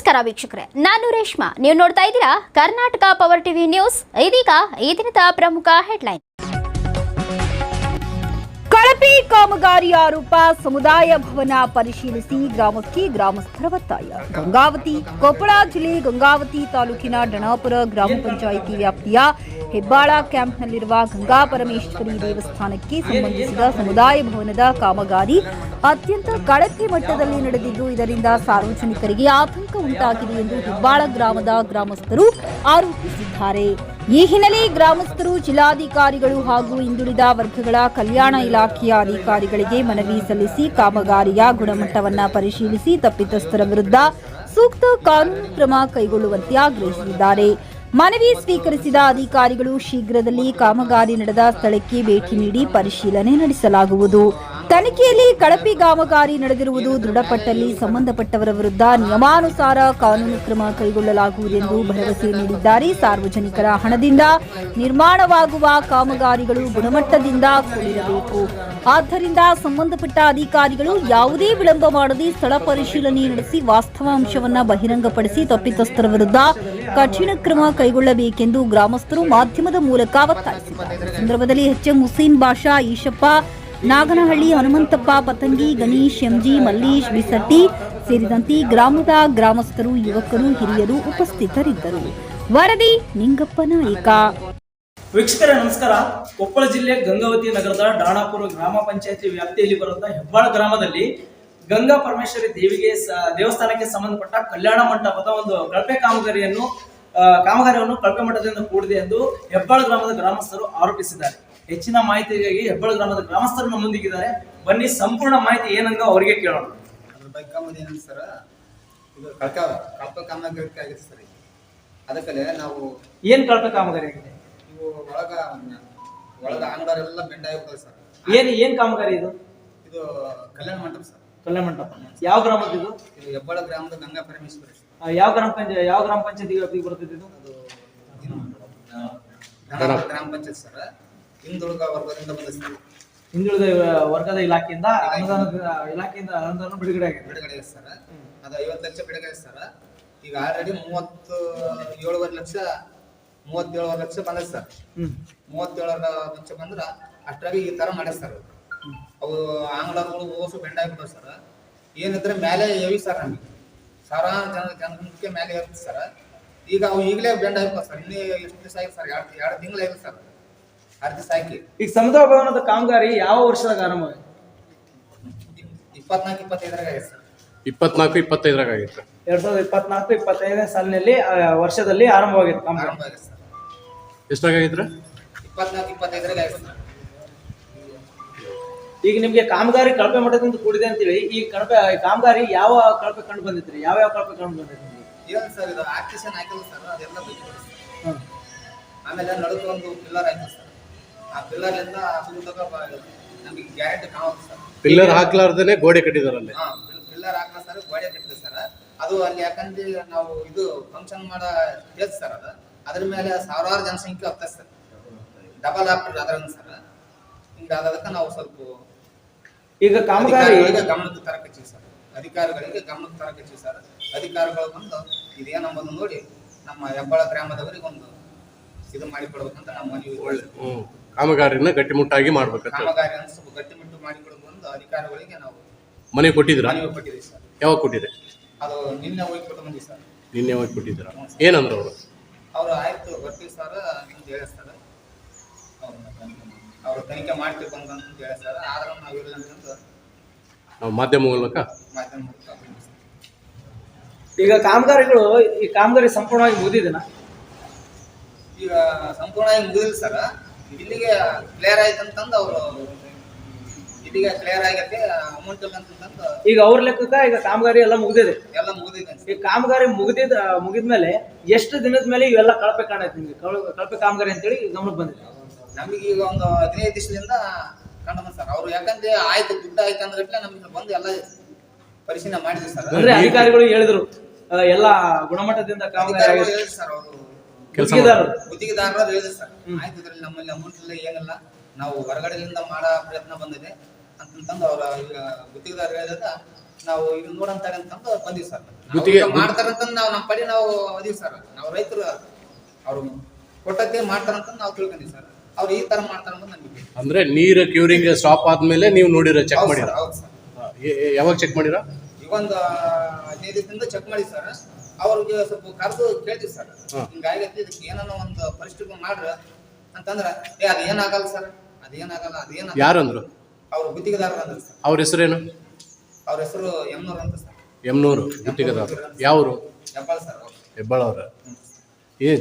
ನಮಸ್ಕಾರ ವೀಕ್ಷಕರೇ, ನಾನು ರೇಷ್ಮಾ. ನೀವು ನೋಡ್ತಾ ಇದ್ದೀರಾ ಕರ್ನಾಟಕ ಪವರ್ ಟಿವಿ ನ್ಯೂಸ್. ಇದೀಗ ಈ ದಿನದ ಪ್ರಮುಖ ಹೆಡ್ಲೈನ್. ಕಳಪೆ ಕಾಮಗಾರಿ ಆರೋಪ, ಸಮುದಾಯ ಭವನ ಪರಿಶೀಲಿಸಿ ಗ್ರಾಮಕ್ಕೆ ಗ್ರಾಮಸ್ಥರ ಒತ್ತಾಯ. ಗಂಗಾವತಿ ಕೊಪ್ಪಳ ಜಿಲ್ಲೆ ಗಂಗಾವತಿ ತಾಲೂಕಿನ ಡಣಾಪುರ ಗ್ರಾಮ ಪಂಚಾಯಿತಿ ವ್ಯಾಪ್ತಿಯ ಹೆಬ್ಬಾಳ ಕ್ಯಾಂಪ್ನಲ್ಲಿರುವ ಗಂಗಾ ಪರಮೇಶ್ವರಿ ದೇವಸ್ಥಾನಕ್ಕೆ ಸಂಬಂಧಿಸಿದ ಸಮುದಾಯ ಭವನದ ಕಾಮಗಾರಿ ಅತ್ಯಂತ ಕಳಪೆ ಮಟ್ಟದಲ್ಲಿ ನಡೆದಿದ್ದು, ಇದರಿಂದ ಸಾರ್ವಜನಿಕರಿಗೆ ಆತಂಕ ಉಂಟಾಗಿದೆ ಎಂದು ಹೆಬ್ಬಾಳ ಗ್ರಾಮದ ಗ್ರಾಮಸ್ಥರು ಆರೋಪಿಸಿದ್ದಾರೆ. ಈ ಹಿನ್ನೆಲೆ ಗ್ರಾಮಸ್ಥರು ಜಿಲ್ಲಾಧಿಕಾರಿಗಳು ಹಾಗೂ ಹಿಂದುಳಿದ ವರ್ಗಗಳ ಕಲ್ಯಾಣ ಇಲಾಖೆಯ ಅಧಿಕಾರಿಗಳಿಗೆ ಮನವಿ ಸಲ್ಲಿಸಿ ಕಾಮಗಾರಿಯ ಗುಣಮಟ್ಟವನ್ನು ಪರಿಶೀಲಿಸಿ ತಪ್ಪಿತಸ್ಥರ ವಿರುದ್ಧ ಸೂಕ್ತ ಕಾನೂನು ಕ್ರಮ ಕೈಗೊಳ್ಳುವಂತೆ ಆಗ್ರಹಿಸಿದ್ದಾರೆ. ಮನವಿ ಸ್ವೀಕರಿಸಿದ ಅಧಿಕಾರಿಗಳು ಶೀಘ್ರದಲ್ಲಿ ಕಾಮಗಾರಿ ನಡೆದ ಸ್ಥಳಕ್ಕೆ ಭೇಟಿ ನೀಡಿ ಪರಿಶೀಲನೆ ನಡೆಸಲಾಗುವುದು. ತನಿಖೆಯಲ್ಲಿ ಕಳಪೆ ಕಾಮಗಾರಿ ನಡೆದಿರುವುದು ದೃಢಪಟ್ಟಲ್ಲಿ ಸಂಬಂಧಪಟ್ಟವರ ವಿರುದ್ಧ ನಿಯಮಾನುಸಾರ ಕಾನೂನು ಕ್ರಮ ಕೈಗೊಳ್ಳಲಾಗುವುದೆಂದು ಭರವಸೆ ನೀಡಿದ್ದಾರೆ. ಸಾರ್ವಜನಿಕರ ಹಣದಿಂದ ನಿರ್ಮಾಣವಾಗುವ ಕಾಮಗಾರಿಗಳು ಗುಣಮಟ್ಟದಿಂದ ಕೂಡಿರಬೇಕು. ಆದ್ದರಿಂದ ಸಂಬಂಧಪಟ್ಟ ಅಧಿಕಾರಿಗಳು ಯಾವುದೇ ವಿಳಂಬ ಮಾಡದೆ ಸ್ಥಳ ಪರಿಶೀಲನೆ ನಡೆಸಿ ವಾಸ್ತವಾಂಶವನ್ನು ಬಹಿರಂಗಪಡಿಸಿ ತಪ್ಪಿತಸ್ಥರ ವಿರುದ್ಧ ಕಠಿಣ ಕ್ರಮ ಕೈಗೊಳ್ಳಬೇಕೆಂದು ಗ್ರಾಮಸ್ಥರು ಮಾಧ್ಯಮದ ಮೂಲಕ ಒತ್ತಾಯಿಸಿದ್ದಾರೆ. ಸಂದರ್ಭದಲ್ಲಿ ಎಚ್ಎಂ ಹುಸೇನ್ ಬಾಷಾ, ಈಶಪ್ಪ, ನಾಗನಹಳ್ಳಿ, ಹನುಮಂತಪ್ಪ, ಪತಂಗಿ, ಗಣೇಶ್, ಎಂಜಿ, ಮಲ್ಲೇಶ್, ಬಿಸಟ್ಟಿ ಸೇರಿದಂತೆ ಗ್ರಾಮದ ಗ್ರಾಮಸ್ಥರು, ಯುವಕರು, ಹಿರಿಯರು ಉಪಸ್ಥಿತರಿದ್ದರು. ವರದಿ ನಿಂಗಪ್ಪ ನಾಯಕ. ವೀಕ್ಷಕರೇ ನಮಸ್ಕಾರ. ಕೊಪ್ಪಳ ಜಿಲ್ಲೆ ಗಂಗಾವತಿ ನಗರದ ಡಾಣಾಪುರ ಗ್ರಾಮ ಪಂಚಾಯತಿ ವ್ಯಾಪ್ತಿಯಲ್ಲಿ ಬರುವಂತಹ ಹೆಬ್ಬಾಳ ಗ್ರಾಮದಲ್ಲಿ ಗಂಗಾ ಪರಮೇಶ್ವರಿ ದೇವಸ್ಥಾನಕ್ಕೆ ಸಂಬಂಧಪಟ್ಟ ಕಲ್ಯಾಣ ಮಂಟಪದ ಒಂದು ಕಳಪೆ ಕಾಮಗಾರಿಯನ್ನು ಕಳಪೆ ಮಟ್ಟದಿಂದ ಕೂಡಿದೆ ಎಂದು ಹೆಬ್ಬಾಳ ಗ್ರಾಮದ ಗ್ರಾಮಸ್ಥರು ಆರೋಪಿಸಿದ್ದಾರೆ. ಹೆಚ್ಚಿನ ಮಾಹಿತಿಗಾಗಿ ಹೆಬ್ಬಾಳ ಗ್ರಾಮದ ಗ್ರಾಮಸ್ಥರು ನಮ್ಮೊಂದಿಗಿದ್ದಾರೆ. ಬನ್ನಿ ಸಂಪೂರ್ಣ ಮಾಹಿತಿ ಏನಂಗ ಅವರಿಗೆ ಕೇಳೋಣ. ಅದ್ರ ಬಗ್ಗೆ ಕಾಮಗಾರಿ ಏನು ಸರ್, ಇದು ಕಳಪೆ ಕಾಮಗಾರಿ ಆಗಿದೆ ಸರ್. ಅದಕ್ಕಲ್ಲೇ ನಾವು ಏನ್ ಕಳಪೆ ಕಾಮಗಾರಿ ಆಗಿದೆ? ಇವು ಒಳಗ ಅಂಗಡಿಯರೆಲ್ಲ ಬೆಂಡ್ ಆಗಿರ್ತದೆ ಸರ್. ಏನ್ ಕಾಮಗಾರಿ ಇದು? ಇದು ಕಲ್ಯಾಣ ಮಂಟಪ ಸರ್. ಕಲ್ಯಾಣ ಮಂಟಪ ಯಾವ ಗ್ರಾಮದ ಇದು? ಇದು ಹೆಬ್ಬಾಳ ಗ್ರಾಮದ ಗಂಗಾ ಪರಮೇಶ್ವರಿ. ಯಾವ ಗ್ರಾಮ ಪಂಚಾಯತಿ ವ್ಯಾಪ್ತಿಗೆ ಬರ್ತದೆ ಇದು? ಗ್ರಾಮ ಪಂಚಾಯತ್ ಸರ್. ಹಿಂದುಳಿದ ವರ್ಗದಿಂದ ಬಂದ ಹಿಂದುಳಿದ ವರ್ಗದ ಇಲಾಖೆಯಿಂದ ಅನುದಾನ ಬಿಡುಗಡೆ ಆಗಿದೆ ಸರ್. ಅದು 50 ಲಕ್ಷ ಬಿಡುಗಡೆ ಆಗಿದೆ ಸರ್. ಈಗ ಆಲ್ರೆಡಿ 37 ಲಕ್ಷ ಬಂದ ಸರ್. 37 ಲಕ್ಷ ಬಂದ್ರ ಅಷ್ಟಾಗಿ ಈ ತರ ಮಾಡ್ಯಾರ ಸರ್. ಅವು ಆಂಗ್ಲಗಳು ಓಸು ಬೆಂಡ್ ಆಗಿಬಿಟ್ಟಾವ ಸರ್. ಏನಿದ್ರೆ ಮೇಲೆ ಎವಿ ಸರ್, ನಮಗೆ ಸಾವಿರಾರು ಜನಕ್ಕೆ ಮೇಲೆ ಇರುತ್ತೆ ಸರ್. ಈಗ ಅವು ಈಗಲೇ ಬೆಂಡ್ ಆಗಿಬಿಟ್ಟಾವ ಸರ್. ಇನ್ನೇ ಎಷ್ಟು ದಿವಸ ಆಗಿದೆ ಸರ್? 2 ತಿಂಗಳು ಆಗಿದೆ ಸರ್. 6 ದಿವಸ ಆಗಿ. ಈಗ ಸಮುದಾಯ ಭವನದ ಕಾಮಗಾರಿ ಯಾವ ವರ್ಷದಾಗ ಆರಂಭ? 24-25 ಆಗಿದೆ ಸರ್. 24-25 ಆಗಿತ್ತು. 2024-25 ಸಾಲಿನಲ್ಲಿ ವರ್ಷದಲ್ಲಿ ಆರಂಭವಾಗಿತ್ತು ಕಾಮಗಾರಿ. ಎಷ್ಟಾಗಿದ್ರೆ 24-25 ಆಗಿದೆ ಸರ್. ಈಗ ನಿಮ್ಗೆ ಕಾಮಗಾರಿ ಕಳಪೆ ಮಟ್ಟದಿಂದ ಕೂಡಿದೆ ಅಂತೇಳಿ ಈ ಕಾಮಗಾರಿ ಯಾವ ಕಳಪೆ ಕಂಡು ಬಂದಿದ್ರಿ? ಯಾವ ಕಳಪೆ ಕಂಡು ಬಂದಿದ್ರಿ? ಏನು ಸರ್, ಇದು ಆರ್ಟಿಷನ್ ಹಾಕಿಲ್ಲ ಸರ್. ಅದೆಲ್ಲ ಬೇಕು. ಆಮೇಲೆ ನಡುವೆ ಒಂದು ಪಿಲ್ಲರ್ ಹಾಕಿಲ್ಲ ಸರ್. ಆ ಪಿಲ್ಲರ್ಲಿಂದ ನಮಗೆ ಗ್ಯಾರಂಟಿ ಕಾಣುತ್ತೆ ಸರ್. ಪಿಲ್ಲರ್ ಹಾಕ್ಲಾರ್ದೇನೆ ಗೋಡೆ ಕಟ್ಟಿದಾರಲ್ಲ. ಪಿಲ್ಲರ್ ಹಾಕಲ್ಲ ಸರ್, ಗೋಡೆ ಕಟ್ಟಿದೆ ಸರ್. ಅದು ಅಲ್ಲಿ ಯಾಕಂದ್ರೆ ನಾವು ಇದು ಫಂಕ್ಷನ್ ಮಾಡೋ ಸ್ಟೇಜ್ ಸರ್. ಅದ್ರ ಮೇಲೆ ಸಾವಿರಾರು ಜನಸಂಖ್ಯೆ ಹೋಗ್ತದೆ ಸರ್. ಡಬಲ್ ಆಗ್ತದೆ ಅದರಿಂದ ಸರ್. ಹಿಂಗಾದಕ್ಕೆ ನಾವು ಸ್ವಲ್ಪ ಈಗ ಕಾಮಗಾರಿ ಗಮನಕ್ಕೆ ತರಕಚ್ಚಿ ಸರ್. ಅಧಿಕಾರಿಗಳಿಗೆ ಗಮನಕ್ಕೆ ತರಕಚ್ಚಿ ಸರ್. ಅಧಿಕಾರಿಗಳು ಬಂದು ಇದೇನಂಬುದು ನೋಡಿ ನಮ್ಮ ಹೆಬ್ಬಾಳ ಗ್ರಾಮದವರಿಗೆ ಒಂದು ಇದು ಮಾಡಿಕೊಡ್ಬೇಕಂತ ನಮ್ಮ ಮನವಿ. ಕಾಮಗಾರಿನ ಗಟ್ಟಿಮುಟ್ಟಾಗಿ ಮಾಡ್ಬೇಕು. ಕಾಮಗಾರಿಯನ್ನು ಸ್ವಲ್ಪ ಗಟ್ಟಿಮುಟ್ಟು ಮಾಡಿಕೊಡ್ಬೇಕು ಅಂತ ಅಧಿಕಾರಿಗಳಿಗೆ ನಾವು ಮನೆ ಕೊಟ್ಟಿದ್ದೀರಾ? ಮನವಿ ಕೊಟ್ಟಿದ್ದೀವಿ ಸರ್. ಯಾವಾಗ ಕೊಟ್ಟಿದೆ? ಅದು ನಿನ್ನೆ ಹೋಗಿ ಕೊಟ್ಟು ಬಂದಿ ಸರ್. ನಿನ್ನೆ ಹೋಗಿ ಕೊಟ್ಟಿದ್ದೀರಾ? ಏನಂದ್ರು ಅವರು ಆಯ್ತು ಬರ್ತೀವಿ ಸರ್ ಅಂತ ಹೇಳಿ ಸರ್. ಅವರು ತನಿಖೆ ಮಾಡ್ತೀವಿ ಬಂದಂತ ಹೇಳಿ ಸರ್. ಆದ್ರೆ ನಾವು ಇಲ್ಲ ಅಂತಂದು ನಾವು ಮಾಧ್ಯಮ ಮೂಲಕ ಈಗ ಈ ಕಾಮಗಾರಿ ಸಂಪೂರ್ಣವಾಗಿ ಮುಗಿದಿದೆನಾ? ಈಗ ಸಂಪೂರ್ಣವಾಗಿ ಮುಗಿದಿಲ್ಲ ಸರ್. ಇಲ್ಲಿಗೆ ಕ್ಲಿಯರ್ ಆಯ್ತಂತಂದು ಅವರು ಇಲ್ಲಿಗೆ ಕ್ಲಿಯರ್ ಆಗೈತೆ, ಅಮೌಂಟ್ ಇಲ್ಲ ಅಂತಂದು ಈಗ ಅವ್ರ ಲೆಕ್ಕಕ್ಕ ಈಗ ಕಾಮಗಾರಿ ಎಲ್ಲ ಮುಗಿದಿದೆ. ಎಲ್ಲ ಮುಗಿದಿದೆ. ಈ ಕಾಮಗಾರಿ ಮುಗಿದ್ಮೇಲೆ ಎಷ್ಟು ದಿನದ ಮೇಲೆ ಇವೆಲ್ಲ ಕಳಪೆ ಕಾಣೈತೆ ನಿಮ್ಗೆ? ಕಳಪೆ ಕಾಮಗಾರಿ ಅಂತೇಳಿ ಗಮನಕ್ಕೆ ಬಂದಿದೆ. ನಮಗೆ ಈಗ ಒಂದು 15 ದಿವಸದಿಂದ ಕಂಡು ಬಂದ ಸರ್. ಅವ್ರು ಯಾಕಂದ್ರೆ ಆಯ್ತು ದುಡ್ಡು ಆಯ್ತು ಅಂದ್ರೆ ನಮಗೆ ಬಂದು ಎಲ್ಲ ಪರಿಶೀಲನೆ ಮಾಡಿದ್ವಿ ಸರ್. ಅಂದ್ರೆ ಅಧಿಕಾರಿಗಳು ಹೇಳಿದ್ರು ಎಲ್ಲ ಗುಣಮಟ್ಟದಿಂದ ಕಾಮಗಾರಿ ಹೇಳಿದ್ರು ಸರ್. ಅವರು ಗುತ್ತಿಗೆದಾರರು ಹೇಳಿದ್ರು ಸರ್. ಆಯ್ತು ಇದ್ರಲ್ಲಿ ನಮ್ಮಲ್ಲಿ ಅಮೌಂಟ್ ಇಲ್ಲ ಏನಿಲ್ಲ, ನಾವು ಹೊರಗಡೆಯಿಂದ ಮಾಡೋ ಪ್ರಯತ್ನ ಬಂದಿದೆ ಅಂತಂದು ಅವ್ರ ಗುತ್ತಿಗೆದಾರರು ಹೇಳಿದಾಗ ನಾವು ಇದು ನೋಡಂತಾಗಂತಂದು ಬಂದಿವಿ ಸರ್. ಗುತ್ತಿಗೆ- ಮಾಡ್ತಾರಂತ ನಾವು ನಮ್ಮ ಪಡಿ ನಾವು ಅದೀವಿ ಸರ್. ನಾವು ರೈತರು ಅವ್ರು ಕೊಟ್ಟದ್ದೇ ಮಾಡ್ತಾರಂತ ನಾವು ತಿಳ್ಕೊಂಡಿವಿ ಸರ್. ಅವ್ರು ಈ ತರ ಮಾಡ್ತಾರ ನಮಗೆ. ಅಂದ್ರೆ ನೀರು ಕ್ಯೂರಿಂಗ್ ಸ್ಟಾಪ್ ಆದ್ಮೇಲೆ ನೀವು ನೋಡಿರ ಚೆಕ್ ಮಾಡಿರ? ಹೌದು ಸರ್. ಯಾವಾಗ ಚೆಕ್ ಮಾಡಿರ? ಈಗ ಒಂದು 15 ದಿನದಿಂದ ಚೆಕ್ ಮಾಡಿ ಸರ್. ಅವ್ರಿಗೆ ಸ್ವಲ್ಪ ಕರೆದು ಕೇಳ್ತೀವಿ ಸರ್, ಹಿಂಗಾಗೈತಿ ಇದಕ್ಕೆ ಏನೋ ಒಂದು ಪರಿಸ್ಥಿತಿ ಮಾಡ್ರ ಅಂತಂದ್ರ ಅದೇನಾಗಲ್ಲ ಸರ್, ಅದೇನಾಗಲ್ಲ. ಯಾರಂದ್ರು? ಅವ್ರು ಗುತ್ತಿಗೆದಾರರು ಅಂದ್ರು ಸರ್. ಅವ್ರ ಹೆಸರೇನು? ಅವ್ರ ಹೆಸರು ಎಮ್ನೂರ್ ಅಂತ ಸರ್. ಎಮ್ನೂರು ಗುತ್ತಿಗೆದಾರ. ಯಾವರು? ಹೆಬ್ಬಾಳ ಸರ್. ಅವ್ರು ಹೆಬ್ಬಾಳ ಅವ್ರ.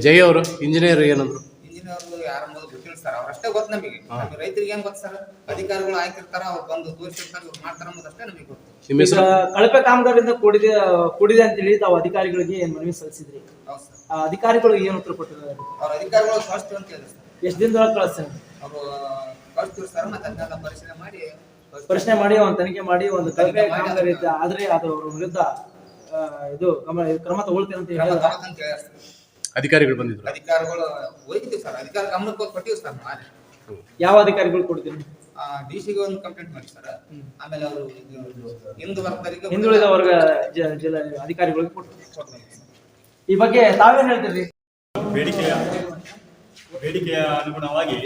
ಜೈ ಅವರು ಇಂಜಿನಿಯರ್ ಏನಂದ್ರು? ಇಂಜಿನಿಯರ್ ಯಾರ ಮೊದಲು ಗೊತ್ತಿಲ್ಲ ಸರ್. ಅವ್ರಷ್ಟೇ ಗೊತ್ತು ನಮಗೆ. ರೈತರಿಗೆ ಏನ್ ಗೊತ್ತು ಸರ್? ಅಧಿಕಾರಿಗಳು ಆಯ್ತಿರ್ತಾರ, ಅವ್ರು ಬಂದು ತೋರಿಸಿರ್ತಾರ, ಇವ್ರು ಮಾಡ್ತಾರ ಅನ್ನೋದಷ್ಟೇ ನಮಗೆ ಗೊತ್ತು. ನಿಮ್ಮ ಹೆಸರು? ಕಳಪೆ ಕಾಮಗಾರಿಂದ ಕೂಡಿದೆ ಅಂತೇಳಿ ತಾವು ಅಧಿಕಾರಿಗಳಿಗೆ ಮನವಿ ಸಲ್ಲಿಸಿದ್ರಿ. ಹೌದು ಸರ್. ಆ ಅಧಿಕಾರಿಗಳು ಏನು ಉತ್ತರ ಕೊಟ್ಟಿದ್ದಾರೆ? ಅವ್ರ ಅಧಿಕಾರಿಗಳು ಕಳಿಸ್ತೀವಿ ಅಂತ ಹೇಳಿದ್ರು ಸರ್. ಎಷ್ಟು ದಿನದೊಳಗೆ ಕಳಿಸ್ತಾರೆ? ಅವರು ಕಳಿಸ್ತೀವಿ ಸರ್. ಮತ್ತೆ ಅದನ್ನೆಲ್ಲ ಪರಿಶೀಲನೆ ಮಾಡಿ ಒಂದು ತನಿಖೆ ಮಾಡಿ ಒಂದು ಕಳಪೆ ಕಾಮಗಾರಿ ಇದ್ದ ಆದ್ರೆ ಅದು ಅವ್ರ ವಿರುದ್ಧ ಇದು ಕ್ರಮ ತಗೊಳ್ತೇನೆ ಅಂತ ಹೇಳಿದ್ರೆ ಅಧಿಕಾರಿಗಳು ಬಂದಿದ್ರು? ಅಧಿಕಾರಿಗಳು ಹೋಗಿದ್ದೀವಿ ಸರ್. ಅಧಿಕಾರಿ ಗಮನಕ್ಕೆ ಕೊಟ್ಟಿವಿ ಸರ್. ನಾಳೆ ಯಾವ ಅಧಿಕಾರಿಗಳು ಕೊಡ್ತೀನಿ? ಡಿಸಿಗೆ ಒಂದು ಕಂಪ್ಲೇಂಟ್ ಮಾಡಿ ಸರ್. ಆಮೇಲೆ ಅವರು ಹಿಂದುಳಿದ ವರ್ಗ ಜಿಲ್ಲಾ ಅಧಿಕಾರಿಗಳಿಗೆ ಕೊಟ್ಟು ಈ ಬಗ್ಗೆ ತಾವೇನ್ ಹೇಳ್ತೀರಿ? ಬೇಡಿಕೆಯ ಅನುಗುಣವಾಗಿ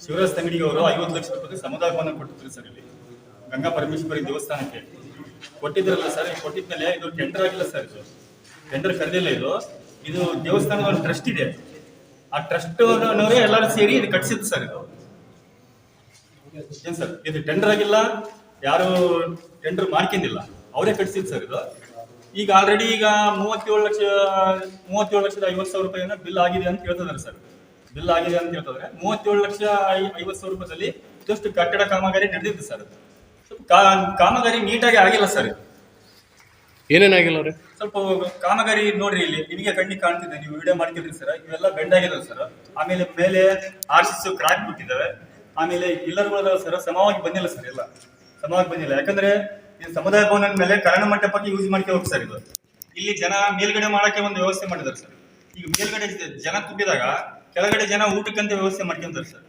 ಶಿವರಾಜ್ ತಂಗಡಿಗೆ ಅವರು 50 ಲಕ್ಷ ರೂಪಾಯಿ ಸಮುದಾಯ ಭವನ ಕೊಟ್ಟಿದ್ರು ಸರ್. ಇಲ್ಲಿ ಗಂಗಾ ಪರಮೇಶ್ವರಿ ದೇವಸ್ಥಾನಕ್ಕೆ ಕೊಟ್ಟಿದ್ರಲ್ಲ ಸರ್. ಕೊಟ್ಟಿದ್ಮೇಲೆ ಇದು ಟೆಂಡರ್ ಆಗಿಲ್ಲ ಸರ್. ಇದು ಟೆಂಡರ್ ಕರೆದಿಲ್ಲ. ಇದು ದೇವಸ್ಥಾನದ ಒಂದು ಟ್ರಸ್ಟ್ ಇದೆ. ಆ ಟ್ರಸ್ಟ್ ನವರೇ ಎಲ್ಲರೂ ಸೇರಿ ಇದು ಕಟ್ಸಿದ್ದು ಸರ್. ಇದು ಏನ್ ಸರ್, ಇದು ಟೆಂಡರ್ ಆಗಿಲ್ಲ, ಯಾರು ಟೆಂಡರ್ ಮಾಡ್ಕೊಂಡಿಲ್ಲ, ಅವರೇ ಕಟ್ಸಿದ್ದು ಸರ್. ಇದು ಈಗ ಆಲ್ರೆಡಿ ಈಗ 37,50,000 ರೂಪಾಯಿನ ಬಿಲ್ ಆಗಿದೆ ಅಂತ ಹೇಳ್ತಿದ್ದಾರೆ ಸರ್. ಬಿಲ್ ಆಗಿದೆ ಅಂತ ಹೇಳ್ತಿದ್ರೆ 37,50,000 ರೂಪಾಯಿದಲ್ಲಿ ಜಸ್ಟ್ ಕಟ್ಟಡ ಕಾಮಗಾರಿ ನಡೆದಿತ್ತು ಸರ್. ಕಾಮಗಾರಿ ನೀಟಾಗಿ ಆಗಿಲ್ಲ ಸರ್. ಏನೇನಾಗಿಲ್ಲ ಅವ್ರೆ? ಸ್ವಲ್ಪ ಕಾಮಗಾರಿ ನೋಡ್ರಿ, ಇಲ್ಲಿ ನಿಮಗೆ ಕಣ್ಣಿಗೆ ಕಾಣ್ತಿದೆ, ನೀವು ವಿಡಿಯೋ ಮಾಡ್ತಿದ್ರಿ ಸರ್. ಇವೆಲ್ಲ ಬೆಂಡ್ ಆಗಿದಾವೆ ಸರ್. ಆಮೇಲೆ ಮೇಲೆ ಆರ್ಸಿಸ್ ಕ್ರಾಕ್ ಬಿಟ್ಟಿದ್ದಾವೆ. ಆಮೇಲೆ ಪಿಲ್ಲರ್ಗಳು ಸರ್ ಸಮವಾಗಿ ಬಂದಿಲ್ಲ ಸರ್. ಎಲ್ಲ ಸಮವಾಗಿ ಬಂದಿಲ್ಲ. ಯಾಕಂದ್ರೆ ಇದು ಸಮುದಾಯ ಭವನ ಮೇಲೆ ಕರಣ ಮಂಟಪಕ್ಕೆ ಯೂಸ್ ಮಾಡ್ಕೆ ಹೋಗಿ ಸರ್. ಇದು ಇಲ್ಲಿ ಜನ ಮೇಲ್ಗಡೆ ಮಾಡಕ್ಕೆ ಒಂದು ವ್ಯವಸ್ಥೆ ಮಾಡಿದಾರೆ ಸರ್. ಈಗ ಮೇಲ್ಗಡೆ ಜನ ತುಂಬಿದಾಗ ಕೆಳಗಡೆ ಜನ ಊಟಕ್ಕಂತ ವ್ಯವಸ್ಥೆ ಮಾಡ್ಕೊಂತಾರೆ ಸರ್.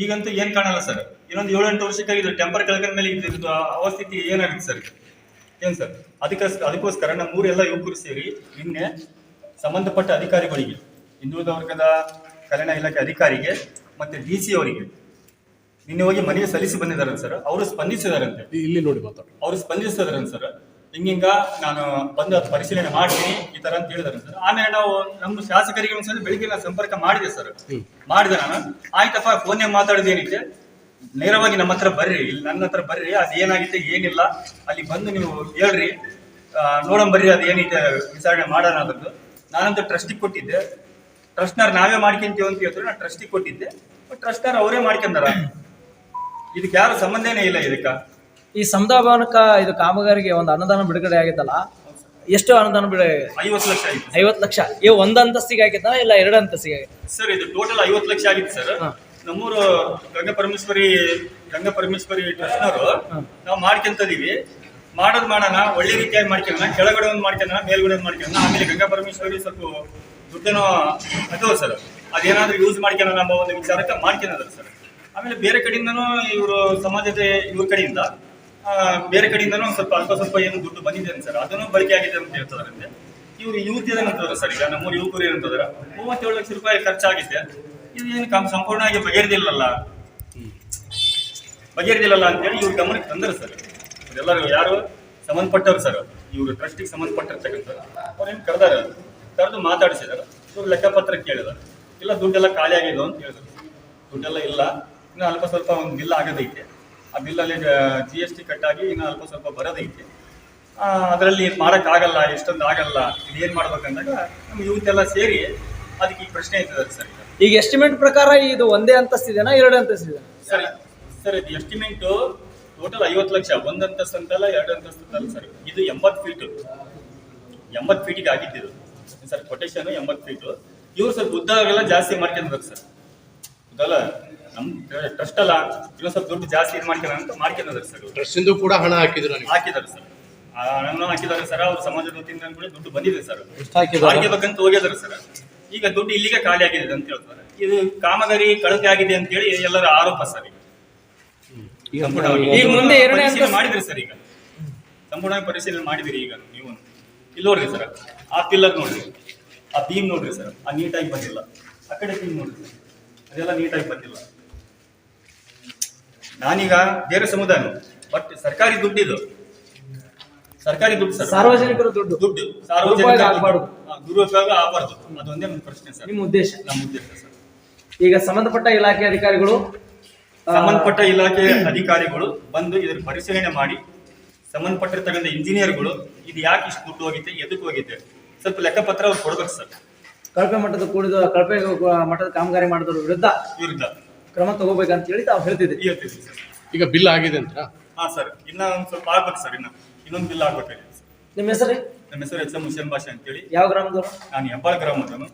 ಈಗಂತೂ ಏನ್ ಕಾಣಲ್ಲ ಸರ್. ಇನ್ನೊಂದು 7-8 ವರ್ಷಕ್ಕೆ ಇದು ಟೆಂಪರ್ ಕೆಳಗಡೆ ಮೇಲೆ ಇದ್ರದ್ದು ಅವಸ್ಥಿತಿ ಏನಾಗುತ್ತೆ ಸರ್? ಏನ್ ಸರ್, ಅದಕ್ಕೋಸ್ಕರ ನಮ್ಮ ಎಲ್ಲ ಯುವಕರು ಸೇರಿ ನಿನ್ನೆ ಸಂಬಂಧಪಟ್ಟ ಅಧಿಕಾರಿಗಳಿಗೆ, ಹಿಂದುಳಿದ ವರ್ಗದ ಕಲ್ಯಾಣ ಇಲಾಖೆ ಅಧಿಕಾರಿಗೆ ಮತ್ತೆ DC ಅವರಿಗೆ ನಿನ್ನೆ ಹೋಗಿ ಮನವಿ ಸಲ್ಲಿಸಿ ಬಂದಿದ್ದಾರೆ ಸರ್. ಅವರು ಸ್ಪಂದಿಸಿದಾರಂತೆ. ಇಲ್ಲಿ ನೋಡಿ ಮಾತಾಡ. ಅವರು ಸ್ಪಂದಿಸಿದಾರಂತೆ ಸರ್. ಹಿಂಗ ನಾನು ಬಂದು ಅದು ಪರಿಶೀಲನೆ ಮಾಡ್ತೀನಿ ಈ ತರ ಅಂತ ಹೇಳಿದಾರೆ ಸರ್. ಆಮೇಲೆ ನಾವು ನಮ್ಮ ಶಾಸಕರಿಗೆ ಒಂದ್ಸಲ ಬೆಳಿಗ್ಗೆ ನಾನು ಸಂಪರ್ಕ ಮಾಡಿದೆ ಸರ್. ಮಾಡಿದೆ ನಾನು. ಆಯ್ತಪ್ಪ, ಫೋನ್ಯಾಗ ಮಾತಾಡೋದೇನಿದೆ, ನೇರವಾಗಿ ನಮ್ಮ ಹತ್ರ ಬರ್ರಿ, ಇಲ್ಲಿ ನನ್ನ ಹತ್ರ ಬರ್ರಿ, ಅದೇನಾಗಿದೆ ಏನಿಲ್ಲ ಅಲ್ಲಿ ಬಂದು ನೀವು ಹೇಳ್ರಿ, ನೋಡಂಬರ್ರಿ ಅದೇನೈತೆ ವಿಚಾರಣೆ ಮಾಡೋಣ ಅದದ್ದು. ನಾನಂತೂ ಟ್ರಸ್ಟಿಗೆ ಕೊಟ್ಟಿದ್ದೆ. ಟ್ರಸ್ಟ್ನಾರ್ ನಾವೇ ಮಾಡ್ಕೊಂತೀವಿ ಅಂತ ಹೇಳಿದ್ರು. ನಾನು ಟ್ರಸ್ಟಿಗೆ ಕೊಟ್ಟಿದ್ದೆ. ಟ್ರಸ್ಟ್ನಾರ್ ಅವರೇ ಮಾಡ್ಕೊಂಡಾರ. ಇದಕ್ಕೆ ಯಾರು ಸಂಬಂಧನೇ ಇಲ್ಲ. ಇದಕ್ಕ ಈ ಸಮುದಾಯ ಭವನಕ್ಕ ಇದು ಕಾಮಗಾರಿಗೆ ಒಂದು ಅನುದಾನ ಬಿಡುಗಡೆ ಆಗಿತ್ತಲ್ಲ, ಎಷ್ಟು ಅನುದಾನ ಬಿಡುಗಡೆ? 50 ಲಕ್ಷ ಆಗಿತ್ತು. 50 ಲಕ್ಷ. ಈ ಒಂದು ಅಂತಸ್ತಿಗೆ ಆಗಿತ್ತ ಇಲ್ಲ 2 ಅಂತಸ್ತಿಗೆ ಆಗಿತ್ತ ಸರ್? ಇದು ಟೋಟಲ್ 50 ಲಕ್ಷ ಆಗಿತ್ತು ಸರ್. ನಮ್ಮೂರು ಗಂಗಾ ಪರಮೇಶ್ವರಿ ಟ್ರಸ್ಟ್ನವರು ನಾವು ಮಾಡ್ಕೊಂತದೀವಿ. ಮಾಡೋಣ, ಒಳ್ಳೆ ರೀತಿಯಾಗಿ ಮಾಡ್ಕೊಳ್ಳೋಣ, ಕೆಳಗಡೆ ಒಂದು ಮಾಡ್ಕೊಳ್ಳೋಣ, ಮೇಲ್ಗಡೆ ಒಂದು ಮಾಡ್ಕೊಳ್ಳೋಣ. ಆಮೇಲೆ ಗಂಗಾ ಪರಮೇಶ್ವರಿ ಸ್ವಲ್ಪ ದುಡ್ಡೇನೋ ಅದು ಸರ್, ಅದೇನಾದ್ರೂ ಯೂಸ್ ಮಾಡ್ಕೊಳ್ಳೋಣ ನಮ್ಮ ಒಂದು ವಿಚಾರಕ್ಕೆ ಮಾಡ್ಕೊಳ್ಳೋದ್ರ ಸರ್. ಆಮೇಲೆ ಬೇರೆ ಕಡೆಯಿಂದನೂ ಇವರು ಸಮಾಜದ ಇವ್ರ ಕಡೆಯಿಂದ ಬೇರೆ ಕಡೆಯಿಂದನೂ ಸ್ವಲ್ಪ ಏನು ದುಡ್ಡು ಬಂದಿದೆ ಸರ್. ಅದನ್ನು ಬಳಕೆ ಆಗಿದೆ ಅಂತ ಹೇಳ್ತದಾರಂತೆ. ಇವ್ರು ಯೂತ್ ಏನಂತಂದ್ರೆ ಸರ್, ಈಗ ನಮ್ಮೂರು ಯುವಕರು ಏನಂತಂದ್ರೆ 37 ಲಕ್ಷ ರೂಪಾಯಿ ಖರ್ಚಾಗಿದೆ. ಇದು ಏನು ಸಂಪೂರ್ಣವಾಗಿ ಬಗೆಹರಿದಿಲ್ಲಲ್ಲ ಅಂತೇಳಿ ಇವ್ರ ಗಮನಕ್ಕೆ ತಂದರು ಸರ್. ಎಲ್ಲರೂ ಯಾರು ಸಂಬಂಧಪಟ್ಟವ್ರು ಸರ್, ಇವರು ಟ್ರಸ್ಟಿಗೆ ಸಂಬಂಧಪಟ್ಟಿರ್ತಕ್ಕಂಥ ಅವ್ರೇನು ಕರೆದು ಮಾತಾಡಿಸಿದಾರೆ. ಇವ್ರು ಲೆಕ್ಕಪತ್ರ ಕೇಳಿದಾರೆ. ಇಲ್ಲ ದುಡ್ಡೆಲ್ಲ ಖಾಲಿ ಆಗಿದ್ದು ಅಂತ ಹೇಳಿದ್ರು. ದುಡ್ಡೆಲ್ಲ ಇಲ್ಲ, ಇನ್ನು ಅಲ್ಪ ಸ್ವಲ್ಪ ಒಂದು ಬಿಲ್ ಆಗೋದೈತೆ. ಆ ಬಿಲ್ಲಲ್ಲಿ GST ಕಟ್ಟಾಗಿ ಇನ್ನು ಅಲ್ಪ ಸ್ವಲ್ಪ ಬರೋದೈತೆ. ಅದರಲ್ಲಿ ಮಾಡೋಕ್ಕಾಗಲ್ಲ, ಎಷ್ಟೊಂದು ಆಗಲ್ಲ, ಇದೇನು ಮಾಡ್ಬೇಕಂದಾಗ ನಮ್ಮ ಯೂತ್ ಎಲ್ಲ ಸೇರಿ ಅದಕ್ಕೆ ಈ ಪ್ರಶ್ನೆ ಇರ್ತದೆ ಸರ್. ಈಗ ಎಸ್ಟಿಮೇಟ್ ಪ್ರಕಾರ ಇದು ಒಂದೇ ಅಂತಸ್ತಿದೆನಾ 2 ಅಂತಸ್ತಿದೆನಾ ಸರ್? ಇದು ಎಸ್ಟಿಮೇಟ್ ಟೋಟಲ್ 50 ಲಕ್ಷ. 1 ಅಂತಸ್ತು ಅಂತಲ್ಲ, 2 ಅಂತಸ್ತು ಅಂತಲ್ಲ ಸರ್. ಇದು 80 ಫೀಟಿಗೆ ಆಗಿದ್ದು ಸರ್. Quotation 80 feet. ಇವ್ರು ಸ್ವಲ್ಪ ಉದ್ದಾಗೆಲ್ಲ ಜಾಸ್ತಿ ಮಾಡ್ಕೊಂಡ್ಬೇಕು ಸರ್. ಇದಲ್ಲ ನಮ್ ಟ್ರಸ್ಟ್ ಅಲ್ಲ, ಇನ್ನೊಂದು ಸ್ವಲ್ಪ ದುಡ್ಡು ಜಾಸ್ತಿ ಇದು ಮಾಡ್ಕೊಂಡಿದ್ದಾರೆ ಸರ್. ಟ್ರಸ್ಟ್ ಕೂಡ ಹಣ ಹಾಕಿದ್ದಾರೆ ಸರ್. ಹಣ ಹಾಕಿದ್ದಾರೆ ಸರ್. ಅವ್ರ ಸಮಾಜದ ವತಿಯಿಂದ ಕೂಡ ದುಡ್ಡು ಬಂದಿದೆ ಸರ್. ಹಾಕಿಬೇಕಂತ ಹೋಗಿದ್ದಾರೆ ಸರ್. ಈಗ ದುಡ್ಡು ಇಲ್ಲಿಗೆ ಖಾಲಿ ಆಗಿದೆ ಅಂತ ಹೇಳ್ತಾರೆ. ಇದು ಕಾಮಗಾರಿ ಕಳಪೆ ಆಗಿದೆ ಅಂತ ಹೇಳಿ ಎಲ್ಲರ ಆರೋಪ ಸರ್. ಈಗ ಮುಂದೆ 2ನೇ ಅಂತಸ್ತು ಮಾಡಿದ್ರೆ ಸರ್. ಈಗ ಸಂಪೂರ್ಣವಾಗಿ ಪರಿಶೀಲನೆ ಮಾಡಿದಿರಿ ಈಗ ನೀವು. ಇಲ್ಲಿ ನೋಡ್ರಿ ಸರ್, ಆ ಪಿಲ್ಲರ್ ನೋಡ್ರಿ, ಆ ಬೀಮ್ ನೋಡ್ರಿ ಸರ್, ಆ ನೀಟಾಗಿ ಬಂದಿಲ್ಲ. ಆ ಕಡೆ ಬೀಮ್ ನೋಡ್ರಿ ಸರ್, ಅದೆಲ್ಲ ನೀಟಾಗಿ ಬಂದಿಲ್ಲ. ನಾನೀಗ ಬೇರೆ ಸಮುದಾಯ, ಬಟ್ ಸರ್ಕಾರಿ ದುಡ್ಡಿದು, ಸರ್ಕಾರಿ ದುಡ್ಡು ಸರ್, ಸಾರ್ವಜನಿಕರ ದುಡ್ಡು ಸಾರ್ವಜನಿಕ ಆಗಬಾರ್ದು, ದುರುಪಯೋಗ ಆಗಬಾರ್ದು. ಅದೊಂದೇ ನನ್ನ ಪ್ರಶ್ನೆ ಸರ್, ನಿಮ್ಮ ಉದ್ದೇಶ. ನಮ್ಮ ಉದ್ದೇಶ ಸರ್. ಈಗ ಸಂಬಂಧಪಟ್ಟ ಇಲಾಖೆ ಅಧಿಕಾರಿಗಳು ಸಂಬಂಧಪಟ್ಟ ಇಲಾಖೆ ಅಧಿಕಾರಿಗಳು ಬಂದು ಇದರ ಪರಿಶೀಲನೆ ಮಾಡಿ, ಸಂಬಂಧಪಟ್ಟಿರ್ತಕ್ಕಂಥ ಇಂಜಿನಿಯರ್ಗಳು ಇದು ಯಾಕೆ ಇಷ್ಟು ದುಡ್ಡು ಹೋಗಿದೆ, ಎದಕ್ಕೆ ಹೋಗಿದೆ, ಸ್ವಲ್ಪ ಲೆಕ್ಕಪತ್ರ ಅವ್ರು ಕೊಡ್ಬೇಕು ಸರ್. ಕಳಪೆ ಮಟ್ಟದ ಕಾಮಗಾರಿ ಮಾಡಿದವ್ರ ವಿರುದ್ಧ ಕ್ರಮ ತಗೋಬೇಕಂತ ಹೇಳಿ ತಾವು ಹೇಳ್ತಿದ್ದೀವಿ. ಹೇಳ್ತೀವಿ ಸರ್. ಈಗ ಬಿಲ್ ಆಗಿದೆ ಅಂತ? ಹಾ ಸರ್, ಇನ್ನ ಒಂದು ಸ್ವಲ್ಪ ಆಗ್ಬೇಕು ಸರ್, ಇನ್ನೊಂದು ಬಿಲ್ ಆಗ್ಬೇಕಾಗಿದೆ ಸರ್. ನಿಮ್ಮ ಹೆಸರು? ನಮ್ಮ ಹೆಸರು ಎಚ್ ಎಂ ಹುಸೇನ್ ಭಾಷೆ ಅಂತೇಳಿ. ಯಾವ ಗ್ರಾಮದವರು? ನಾನು ಹೆಬ್ಬಾಳ್ ಗ್ರಾಮದವನು.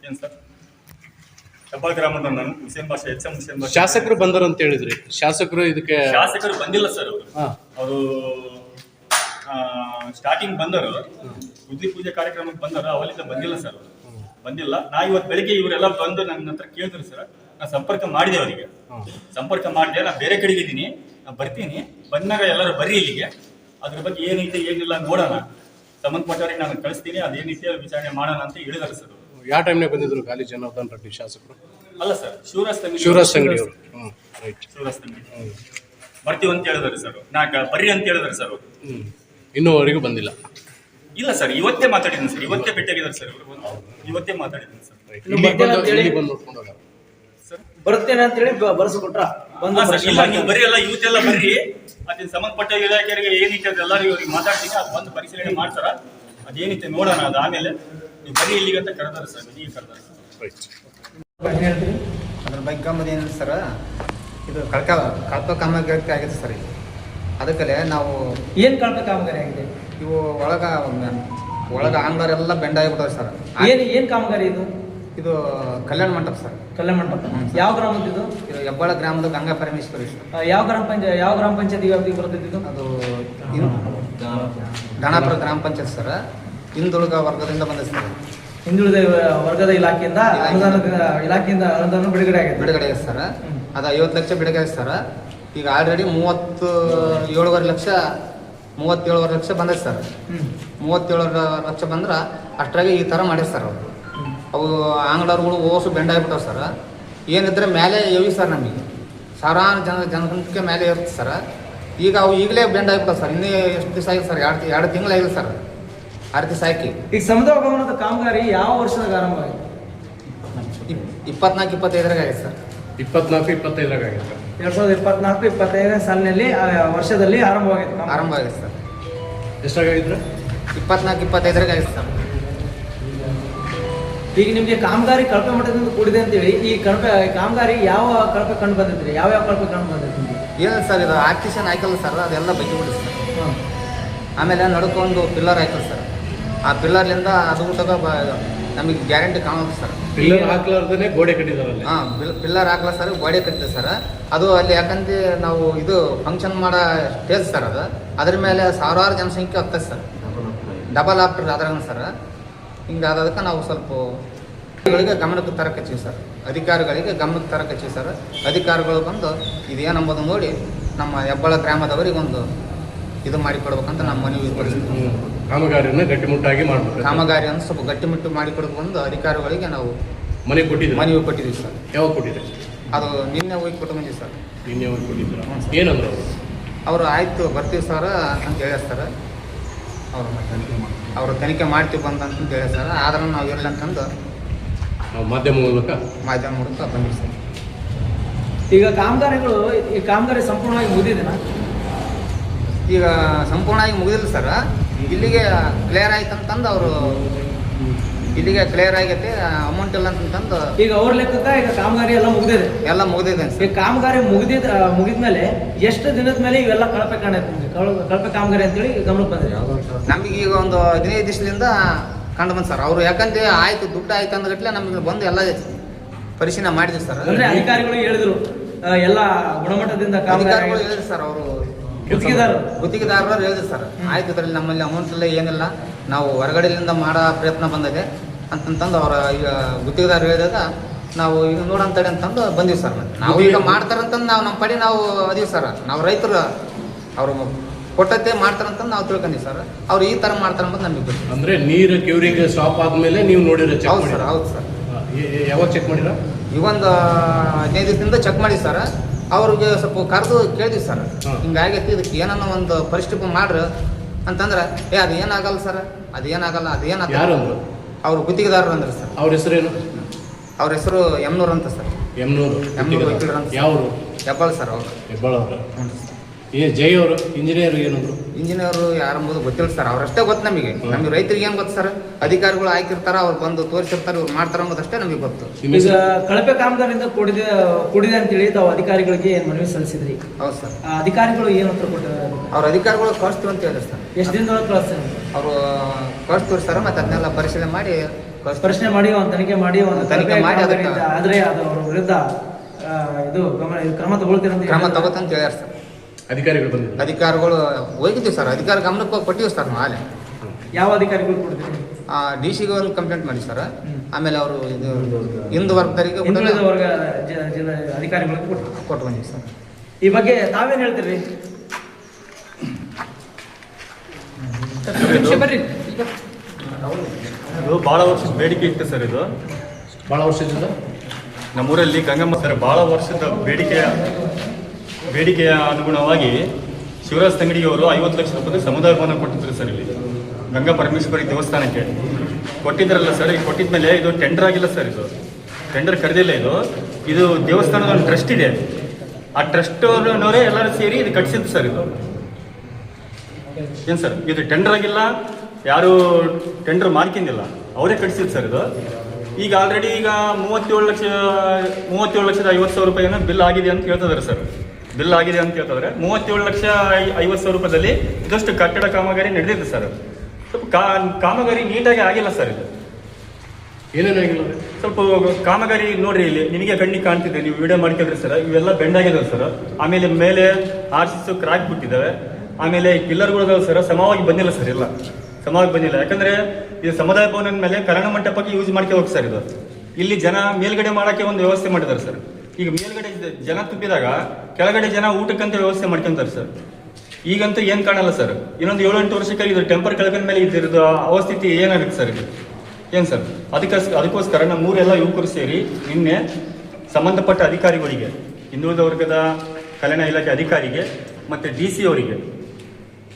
ಏನ್ ಸರ್, ಹೆಬ್ಬಾಳ್ ಗ್ರಾಮದ ನಾನು ಹುಸೇನ್ ಭಾಷೆ, ಎಚ್ ಎಂ ಹುಸೇನ್ ಭಾಷೆ. ಶಾಸಕರು ಬಂದರು ಅಂತ ಹೇಳಿದ್ರಿ, ಶಾಸಕರು ಇದಕ್ಕೆ? ಶಾಸಕರು ಬಂದಿಲ್ಲ ಸರ್, ಅವರು ಸ್ಟಾರ್ಟಿಂಗ್ ಬಂದರು, ಬುದ್ಧಿ ಪೂಜೆ ಕಾರ್ಯಕ್ರಮಕ್ಕೆ ಬಂದರು, ಅವಲಿಂದ ಬಂದಿಲ್ಲ ಸರ್, ಅವರು ಬಂದಿಲ್ಲ. ನಾ ಇವತ್ತು ಬೆಳಿಗ್ಗೆ ಇವರೆಲ್ಲ ಬಂದು ನನ್ನ ಹತ್ರ ಕೇಳಿದ್ರು ಸರ್, ನಾನು ಸಂಪರ್ಕ ಮಾಡಿದೆ ಅವರಿಗೆ, ಸಂಪರ್ಕ ಮಾಡಿದೆ. ನಾನು ಬೇರೆ ಕಡೆಗೆ ಇದ್ದೀನಿ, ನಾನು ಬರ್ತೀನಿ, ಬಂದಾಗ ಎಲ್ಲರೂ ಬರ್ರಿ ಇಲ್ಲಿಗೆ, ಅದ್ರ ಬಗ್ಗೆ ಏನೈತೆ ಏನಿಲ್ಲ ನೋಡೋಣ, ಸಂಬಂಧಪಟ್ಟವರಿಗೆ ನಾನು ಕಳಿಸ್ತೀನಿ, ಅದೇನೈತೆ ವಿಚಾರಣೆ ಮಾಡೋಣ ಅಂತ ಹೇಳಿದಾರೆ ಸರ್. ಯಾವ ಟೈಮ್ನಾಗ ಬಂದಿದ್ರು ಗಾಲಿ ಜನಾರ್ದನ್ ರೆಡ್ಡಿ ಶಾಸಕರು? ಅಲ್ಲ ಸರ್, ಶಿವರಾಜ್ ತಂಗಿ ಬರ್ತೀವಿ ಅಂತ ಹೇಳಿದಾರೆ ಸರ್, ಬರ್ರಿ ಅಂತ ಹೇಳಿದಾರೆ ಸರ್ ಅವರು. ಇನ್ನೂವರೆಗೂ ಬಂದಿಲ್ಲ? ಇಲ್ಲ ಸರ್, ಇವತ್ತೇ ಮಾತಾಡಿದ್ದೀನಿ ಸರ್, ಇವತ್ತೇ ಭೇಟಿಯಾಗಿದ್ದಾರೆ ಸರ್ ಅವರು, ಇವತ್ತೇ ಮಾತಾಡಿದ್ದೀನಿ ಸರ್. ಬರ್ತೇನೆ ಅಂತ ಹೇಳಿ ಬರ್ಸ್ಕೊಟ್ರ? ಇಲ್ಲ, ನೀವು ಬರ್ರಿ, ಎಲ್ಲ ಯೂತ್ ಎಲ್ಲ ಬರ್ರಿ, ಅದಕ್ಕೆ ಸಂಬಂಧಪಟ್ಟ ಇಲಾಖೆಗೆ ಏನೈತೆ ಅದೆಲ್ಲರಿಗೂ ಅವ್ರಿಗೆ ಮಾತಾಡ್ತೀನಿ, ಅದು ಬಂದು ಪರಿಶೀಲನೆ ಮಾಡ್ತಾರ, ಅದೇನೈತೆ ನೋಡೋಣ, ಅದು ಆಮೇಲೆ ನೀವು ಬರ್ರಿ ಇಲ್ಲಿಗೆ ಅಂತ ಕರೆದಾರೆ ಸರ್, ನೀವು ಕರೆದಾರೆ ಸರ್. ಅದ್ರ ಬಗ್ಗೆ ಗಮ್ಮತ್ ಏನಿಲ್ಲ ಸರ್, ಇದು ಕಳಪ ಕಾಮಗಾರಿ ಆಗಿದೆ ಸರ್. ಅದಕ್ಕಲ್ಲೇ ನಾವು ಏನ್ ಕಳಪೆ ಕಾಮಗಾರಿ ಆಗಿದೆ? ಇವು ಒಳಗ ಆಂಗ್ಲರೆಲ್ಲ ಬೆಂಡ್ ಆಗಿಬಿಟ್ಟವೆ ಸರ್. ಏನ್ ಕಾಮಗಾರಿ ಇದು? ಇದು ಕಲ್ಯಾಣ ಮಂಟಪ ಸರ್. ಕಲ್ಯಾಣ ಮಂಟಪ ಯಾವ ಗ್ರಾಮದ ಇದು? ಹೆಬ್ಬಾಳ ಗ್ರಾಮದ ಗಂಗಾ ಪರಮೇಶ್ವರಿ ಸರ್. ಯಾವ ಗ್ರಾಮ ಪಂಚಾಯತಿ ವ್ಯಾಪ್ತಿಗೆ ಬರ್ತೈತಿ ಇದು? ಅದು ದಾಣಾಪುರ ಗ್ರಾಮ ಪಂಚಾಯತ್ ಸರ್. ಹಿಂದುಳಿದ ವರ್ಗದಿಂದ ಬಂದಿದೆ ಸರ್. ಹಿಂದುಳಿದ ವರ್ಗದ ಇಲಾಖೆಯಿಂದ ಅನುದಾನ ಬಿಡುಗಡೆ ಆಗಿದೆ ಸರ್. ಅದು 50 ಲಕ್ಷ ಬಿಡುಗಡೆ ಆಗಿದೆ ಸರ್. ಈಗ ಆಲ್ರೆಡಿ 37.5 ಲಕ್ಷ ಬಂದೈತೆ ಸರ್. 37 ಲಕ್ಷ ಬಂದ್ರೆ ಅಷ್ಟ್ರಾಗಿ ಈ ಥರ ಮಾಡ್ಯಾರ ಸರ್ ಅವರು. ಅವು ಆಂಗ್ಲರ್ಗಳು ಓಸು ಬೆಂಡ್ ಆಗಿಬಿಟ್ಟವು ಸರ್. ಏನಿದ್ರೆ ಮೇಲೆ ಎವಿ ಸರ್, ನಮಗೆ ಸಾವಿರಾರು ಜನಸಂಖ್ಯೆ ಮೇಲೆ ಇರುತ್ತೆ ಸರ್. ಈಗ ಅವು ಈಗಲೇ ಬೆಂಡ್ ಆಗಿಬಿಟ್ಟವು ಸರ್. ಇನ್ನೂ ಎಷ್ಟು ದಿವಸ ಆಗಿದೆ ಸರ್? 2 ತಿಂಗಳಾಗಿದೆ ಸರ್. 6 ದಿವಸ ಹಾಕಿ. ಈಗ ಸಮುದಾಯ ಭವನದ ಕಾಮಗಾರಿ ಯಾವ ವರ್ಷದಾಗ ಆರಂಭ ಆಗಿದೆ? 24-25 ಆಗಿದೆ ಸರ್. 24-25 ಆಗಿದೆ. 2024-25 ಸಾಲಿನಲ್ಲಿ ವರ್ಷದಲ್ಲಿ ಆರಂಭವಾಗಿದೆ ಸರ್. ಎಷ್ಟಾಗಿದ್ರೆ? 24-25 ಆಗಿದೆ ಸರ್. ಈಗ ನಿಮಗೆ ಕಾಮಗಾರಿ ಕಳಪೆ ಮಟ್ಟದಿಂದ ಕೂಡಿದೆ ಅಂತೇಳಿ ಈ ಕಾಮಗಾರಿ ಯಾವ ಕಳಪೆ ಕಂಡು ಬಂದಿದ್ರಿ? ಯಾವ ಕಳಪೆ ಕಂಡು ಬಂದಿದ್ರಿ? ಏನಿಲ್ಲ ಸರ್, ಇದು ಆರ್ಟಿಷನ್ ಹಾಕಲ್ಲ ಸರ್, ಅದೆಲ್ಲ ಬಗ್ಗಿಬಿಡಿ ಸರ್. ಆಮೇಲೆ ನಡ್ಕೊಂಡು ಪಿಲ್ಲರ್ ಹಾಕಲ್ಲ ಸರ್. ಆ ಪಿಲ್ಲರ್ಲಿಂದ ಅದು ನಮಗೆ ಗ್ಯಾರಂಟಿ ಕಾಣೋದು ಸರ್. ಪಿಲ್ಲರ್ ಹಾಕ್ಲಾರ್ದೇ ಗೋಡೆ ಕಟ್ಟಿದಾರಲ್ಲ? ಪಿಲ್ಲರ್ ಹಾಕ್ಲ ಸರ್, ಗೋಡೆ ಕಟ್ಟಿದೆ ಸರ್. ಅದು ಅಲ್ಲಿ ಯಾಕಂದ್ರೆ ನಾವು ಇದು ಫಂಕ್ಷನ್ ಮಾಡೋ ಸ್ಟೇಜ್ ಸರ್, ಅದ್ರ ಮೇಲೆ ಸಾವಿರಾರು ಜನಸಂಖ್ಯೆ ಆಗ್ತದೆ ಸರ್. ಡಬಲ್ ಆಫ್ಟರ್ ಅದ್ರಾಗ ಸರ್. ಹಿಂಗಾದಕ್ಕೆ ನಾವು ಸ್ವಲ್ಪ ಗಮನಕ್ಕೆ ತರಕಚ್ಚಿವಿ ಸರ್. ಅಧಿಕಾರಿಗಳಿಗೆ ಗಮನಕ್ಕೆ ತರಕಚ್ಚಿವಿ ಸರ್. ಅಧಿಕಾರಿಗಳು ಬಂದು ಇದೇನಂಬುದು ನೋಡಿ ನಮ್ಮ ಹೆಬ್ಬಾಳ ಗ್ರಾಮದವರಿಗೆ ಒಂದು ಇದು ಮಾಡಿಕೊಡ್ಬೇಕಂತ ನಮ್ಮ ಮನವಿ ಪರಿಸ್ಥಿತಿ. ಕಾಮಗಾರಿಯನ್ನು ಗಟ್ಟಿಮುಟ್ಟಾಗಿ ಮಾಡಬೇಕು. ಕಾಮಗಾರಿಯನ್ನು ಸ್ವಲ್ಪ ಗಟ್ಟಿಮುಟ್ಟು ಮಾಡಿಕೊಡ್ಬೇಕು ಬಂದು ಅಧಿಕಾರಿಗಳಿಗೆ ನಾವು ಮನವಿ ಕೊಟ್ಟಿದ್ದೀವಿ ಸರ್. ಯಾವಾಗ ಕೊಟ್ಟಿದೆ? ಅದು ನಿನ್ನೆ ಹೋಗಿ ಕೊಟ್ಟು ಬಂದಿವಿ ಸರ್. ನಿನ್ನೆ ಹೋಗಿ ಕೊಟ್ಟಿದ್ದೀರ? ಏನಂದ್ರು ಅವರು? ಆಯಿತು ಬರ್ತೀವಿ ಸರ್ ಅಂತ ಹೇಳ್ಯಾರ ಸರ್. ಅವರು ತನಿಖೆ ಮಾಡ್ತೀವಿ ಬಂದಂತ ಹೇಳ್ಯಾರ ಸರ್. ಆದ್ರೂ ನಾವು ಇರಲಿ ಅಂತಂದು ನಾವು ಮಾಧ್ಯಮ ಮೂಲಕ ಬಂದಿವಿ ಸರ್. ಈಗ ಈ ಕಾಮಗಾರಿ ಸಂಪೂರ್ಣವಾಗಿ ಮುಗಿದಿದೆನಾ? ಈಗ ಸಂಪೂರ್ಣವಾಗಿ ಮುಗಿದಿಲ್ಲ ಸರ್. ಇಲ್ಲಿಗೆ ಕ್ಲಿಯರ್ ಆಯ್ತಂತಂದು ಅವರು ಇಲ್ಲಿಗೆ ಕ್ಲಿಯರ್ ಆಗೈತೆ, ಅಮೌಂಟ್ ಇಲ್ಲ ಅಂತಂದು. ಈಗ ಅವ್ರ ಲೆಕ್ಕಕ್ಕೆ ಈಗ ಕಾಮಗಾರಿ ಎಲ್ಲ ಮುಗಿದಿದೆ? ಎಲ್ಲ ಮುಗಿದಿದೆ ಸರ್. ಈಗ ಕಾಮಗಾರಿ ಮುಗಿದ್ಮೇಲೆ ಎಷ್ಟು ದಿನದ ಮೇಲೆ ಇವೆಲ್ಲ ಕಳಪೆ ಕಾಮಗಾರಿ ಅಂತೇಳಿ ಗಮನಕ್ಕೆ ಬಂದಿದೆ? ನಮಗೆ ಈಗ ಒಂದು 15 ದಿವಸದಿಂದ ಕಂಡು ಬಂದು ಸರ್. ಅವರು ಯಾಕಂದ್ರೆ ಆಯ್ತು ದುಡ್ಡು ಆಯ್ತು ಅಂದ್ಗಟ್ಲೆ ನಮಗೆ ಬಂದು ಎಲ್ಲ ಪರಿಶೀಲನೆ ಮಾಡಿದ್ವಿ ಸರ್. ಅಂದ್ರೆ ಅಧಿಕಾರಿಗಳು ಹೇಳಿದ್ರು ಎಲ್ಲ ಗುಣಮಟ್ಟದಿಂದ ಅಧಿಕಾರಿಗಳು ಹೇಳಿದ್ರು ಸರ್. ಅವರು ಗುತ್ತಿಗೆದಾರರು ಹೇಳಿದ್ರು ಸರ್. ಆಯ್ತು ಇದರಲ್ಲಿ ನಮ್ಮಲ್ಲಿ ಅಮೌಂಟ್ ಇಲ್ಲ, ಏನಿಲ್ಲ, ನಾವು ಹೊರಗಡೆಯಿಂದ ಮಾಡೋ ಪ್ರಯತ್ನ ಬಂದಿದೆ ಅಂತಂತಂದು ಅವರ ಈಗ ಗುತ್ತಿಗೆದಾರರು ಹೇಳಿದಾಗ ನಾವು ಈಗ ನೋಡಂತೇಳಿ ಅಂತಂದು ಬಂದೀವಿ ಸರ್. ನಾವು ಈಗ ಮಾಡ್ತಾರಂತಂದು ನಾವು ನಮ್ಮ ಪಡಿ ನಾವು ಅದೀವಿ ಸರ್. ನಾವು ರೈತರು ಅವರು ಕೊಟ್ಟತ್ತೆ ಮಾಡ್ತಾರಂತ ನಾವು ತಿಳ್ಕೊಂಡಿ ಸರ್. ಅವ್ರು ಈ ಥರ ಮಾಡ್ತಾರಂತ ನಮಗೆ ಗೊತ್ತು. ಅಂದ್ರೆ ನೀರು ಕ್ಯೂರಿಂಗ್ ಸ್ಟಾಪ್ ಆದ್ಮೇಲೆ ನೀವು ನೋಡಿದ್ರೆ ಚೆಕ್ ಹೌದು ಮಾಡಿ ಸರ್, ಹೌದು ಸರ್. ಯಾವಾಗ ಚೆಕ್ ಮಾಡಿರ? ಇವೊಂದು 15 ದಿವಸದಿಂದ ಚೆಕ್ ಮಾಡಿ ಸರ್. ಅವ್ರಿಗೆ ಸ್ವಲ್ಪ ಕರೆದು ಕೇಳಿದ್ವಿ ಸರ್, ಹಿಂಗಾಗೈತಿ, ಇದಕ್ಕೆ ಏನನ್ನ ಒಂದು ಪರಿಸ್ಥಿತಿ ಮಾಡ್ರಿ ಅಂತಂದ್ರೆ ಅದು ಏನಾಗಲ್ಲ ಸರ್, ಅದು ಏನಾಗಲ್ಲ, ಅದು ಯಾರು ಏನಾಗಲ್ಲ. ಅಂದ್ರು? ಅವ್ರು ಗುತ್ತಿಗೆದಾರರು ಅಂದ್ರೆ ಸರ್. ಅವ್ರ ಹೆಸರೇನು? ಅವ್ರ ಹೆಸರು ಎಮ್ನೂರ್ ಅಂತ ಸರ್. ಎಮ್ನೂರು ವಕೀಲರು ಅಂತ. ಯಾವರು? ಹೆಬ್ಬಾಳ್ ಸರ್ ಅವರು. ಹೆಬ್ಬಾಳ ಅವರು. ಜೈ ಅವರು ಇಂಜಿನಿಯರ್ ಏನಂದ್ರು? ಇಂಜಿನಿಯರ್ ಯಾರಂಬುದು ಗೊತ್ತಿಲ್ಲ ಸರ್, ಅವ್ರಷ್ಟೇ ಗೊತ್ತು ನಮಗೆ. ನಮಗೆ ರೈತರಿಗೆ ಏನು ಗೊತ್ತು ಸರ್, ಅಧಿಕಾರಿಗಳು ಹಾಕಿರ್ತಾರ, ಅವ್ರು ಬಂದು ತೋರಿಸಿರ್ತಾರೆ, ಇವ್ರು ಮಾಡ್ತಾರ ಅಂಬೋದಷ್ಟೇ ನಮಗೆ ಗೊತ್ತು. ಈಗ ಕಳಪೆ ಕಾಮಗಾರಿಯಿಂದ ಕೂಡಿದೆ ಅಂತೇಳಿ ತಾವು ಅಧಿಕಾರಿಗಳಿಗೆ ಏನ್ ಮನವಿ ಸಲ್ಲಿಸಿದ್ರಿ? ಹೌದು ಸರ್. ಆ ಅಧಿಕಾರಿಗಳು ಏನು ಉತ್ತರ ಕೊಟ್ಟಿದ್ದಾರೆ? ಅವ್ರ ಅಧಿಕಾರಿಗಳು ಕಳಿಸ್ತೀವಿ ಅಂತ ಹೇಳಿದ್ರು ಸರ್. ಎಷ್ಟು ದಿನದೊಳಗೆ ಕಳಿಸ್ತಾರೆ? ಅವರು ಕಳಿಸ್ತೀವಿ ಸರ್, ಮತ್ತೆ ಅದನ್ನೆಲ್ಲ ಪರಿಶೀಲನೆ ಮಾಡಿ ಪ್ರಶ್ನೆ ಮಾಡಿ ಒಂದು ತನಿಖೆ ಮಾಡಿ ಒಂದು ತನಿಖೆ ಮಾಡಿ ಅದಕ್ಕೆ ಆದ್ರೆ ಅದು ಅವ್ರ ವಿರುದ್ಧ ಇದು ಕ್ರಮ ತಗೊಳ್ತೀರಂತ ಕ್ರಮ ತಗೋತಂತ ಹೇಳ್ಯಾರ ಸರ್. ಅಧಿಕಾರಿಗಳು ಬಂದಿದ್ರು? ಅಧಿಕಾರಿಗಳು ಹೋಗಿದ್ದೀವಿ ಸರ್, ಅಧಿಕಾರಿ ಗಮನಕ್ಕೆ ಕೊಟ್ಟಿವಿ ಸರ್ ನಾವು ಹಾಲೆ. ಯಾವ ಅಧಿಕಾರಿಗಳು ಕೊಡ್ತೀರಿ? DC ಗೆ ಒಂದು ಕಂಪ್ಲೇಂಟ್ ಮಾಡಿ ಸರ್. ಆಮೇಲೆ ಅವರು ಇದು ಹಿಂದು ವರ್ಗದವರಿಗೆ ಹಿಂದುಳಿದ ವರ್ಗ ಅಧಿಕಾರಿಗಳಿಗೆ ಕೊಟ್ಟು ಬಂದಿವಿ ಸರ್. ಈ ಬಗ್ಗೆ ತಾವೇನು ಹೇಳ್ತೀರಿ? ಬರ್ರಿ. ಇದು ಭಾಳ ವರ್ಷದ ಬೇಡಿಕೆ ಇತ್ತು ಸರ್. ಇದು ಭಾಳ ವರ್ಷದಿಂದ ನಮ್ಮೂರಲ್ಲಿ ಗಂಗಮ್ಮ ಸರ್ ಭಾಳ ವರ್ಷದ ಬೇಡಿಕೆಯ ಅನುಗುಣವಾಗಿ ಶಿವರಾಜ್ ತಂಗಡಿಯವರು 50 ಲಕ್ಷ ರೂಪಾಯಿ ಸಮುದಾಯ ಭವನ ಕೊಟ್ಟಿದ್ರು ಸರ್. ಇಲ್ಲಿ ಗಂಗಾ ಪರಮೇಶ್ವರಿ ದೇವಸ್ಥಾನಕ್ಕೆ ಕೊಟ್ಟಿದ್ರಲ್ಲ ಸರ್. ಈಗ ಕೊಟ್ಟಿದ್ಮೇಲೆ ಇದು ಟೆಂಡರ್ ಆಗಿಲ್ಲ ಸರ್. ಇದು ಟೆಂಡರ್ ಕರೆದಿಲ್ಲ. ಇದು ದೇವಸ್ಥಾನದ ಒಂದು ಟ್ರಸ್ಟ್ ಇದೆ. ಆ ಟ್ರಸ್ಟ್ನವರೇ ಎಲ್ಲರೂ ಸೇರಿ ಇದು ಕಟ್ಸಿದ್ದು ಸರ್. ಇದು ಏನು ಸರ್, ಇದು ಟೆಂಡರ್ ಆಗಿಲ್ಲ, ಯಾರು ಟೆಂಡರ್ ಮಾಡ್ಕೊಂಡಿಲ್ಲ, ಅವರೇ ಕಟ್ಸಿದ್ದು ಸರ್. ಇದು ಈಗ ಆಲ್ರೆಡಿ ಈಗ 37,50,000 ರೂಪಾಯಿನ ಬಿಲ್ ಆಗಿದೆ ಅಂತ ಹೇಳ್ತಿದ್ದಾರೆ ಸರ್. ಬಿಲ್ ಆಗಿದೆ ಅಂತ ಹೇಳ್ತಿದ್ರೆ 37,50,000 ರೂಪಾಯಿದಲ್ಲಿ ಇದಷ್ಟು ಕಟ್ಟಡ ಕಾಮಗಾರಿ ನಡೆದಿದೆ ಸರ್. ಸ್ವಲ್ಪ ಕಾಮಗಾರಿ ನೀಟಾಗಿ ಆಗಿಲ್ಲ ಸರ್. ಇದು ಏನೇನಾಗಿಲ್ಲ? ಸ್ವಲ್ಪ ಕಾಮಗಾರಿ ನೋಡ್ರಿ, ಇಲ್ಲಿ ನಿಮಗೆ ಕಣ್ಣಿಗೆ ಕಾಣ್ತಿದೆ, ನೀವು ವಿಡಿಯೋ ಮಾಡ್ಕೊಂಡ್ರಿ ಸರ್. ಇವೆಲ್ಲ ಬೆಂಡ್ ಆಗಿದಾವೆ ಸರ್. ಆಮೇಲೆ ಮೇಲೆ RCC ಕ್ರಾಕ್ ಬಿಟ್ಟಿದ್ದಾವೆ. ಆಮೇಲೆ ಪಿಲ್ಲರ್ಗಳು ಸರ್ ಸಮವಾಗಿ ಬಂದಿಲ್ಲ ಸರ್. ಎಲ್ಲ ಸಮವಾಗಿ ಬಂದಿಲ್ಲ. ಯಾಕಂದ್ರೆ ಇದು ಸಮುದಾಯ ಭವನದ ಮೇಲೆ ಕಲ್ಯಾಣ ಮಂಟಪಕ್ಕೆ ಯೂಸ್ ಮಾಡ್ಕೆ ಹೋಗಿ ಸರ್. ಇದು ಇಲ್ಲಿ ಜನ ಮೇಲ್ಗಡೆ ಮಾಡೋಕ್ಕೆ ಒಂದು ವ್ಯವಸ್ಥೆ ಮಾಡಿದ್ದಾರೆ ಸರ್. ಈಗ ಮೇಲ್ಗಡೆ ಜನ ತುಂಬಿದಾಗ ಕೆಳಗಡೆ ಜನ ಊಟಕ್ಕಂತ ವ್ಯವಸ್ಥೆ ಮಾಡ್ಕೊಂತಾರೆ ಸರ್. ಈಗಂತೂ ಏನು ಕಾಣಲ್ಲ ಸರ್. ಇನ್ನೊಂದು 7-8 ವರ್ಷಕ್ಕೆ ಇದು ಟೆಂಪರ್ ಕೆಳಗಿನ ಮೇಲೆ ಇದ್ದಿರೋದು ಅವಸ್ಥಿತಿ ಏನಾಗುತ್ತೆ ಸರ್. ಇದು ಏನು ಸರ್, ಅದಕ್ಕೋಸ್ಕರ ನಮ್ಮೂರೆಲ್ಲ ಯುವಕರು ಸೇರಿ ನಿನ್ನೆ ಸಂಬಂಧಪಟ್ಟ ಅಧಿಕಾರಿಗಳಿಗೆ, ಹಿಂದುಳಿದ ವರ್ಗದ ಕಲ್ಯಾಣ ಇಲಾಖೆ ಅಧಿಕಾರಿಗೆ ಮತ್ತು DC ಅವರಿಗೆ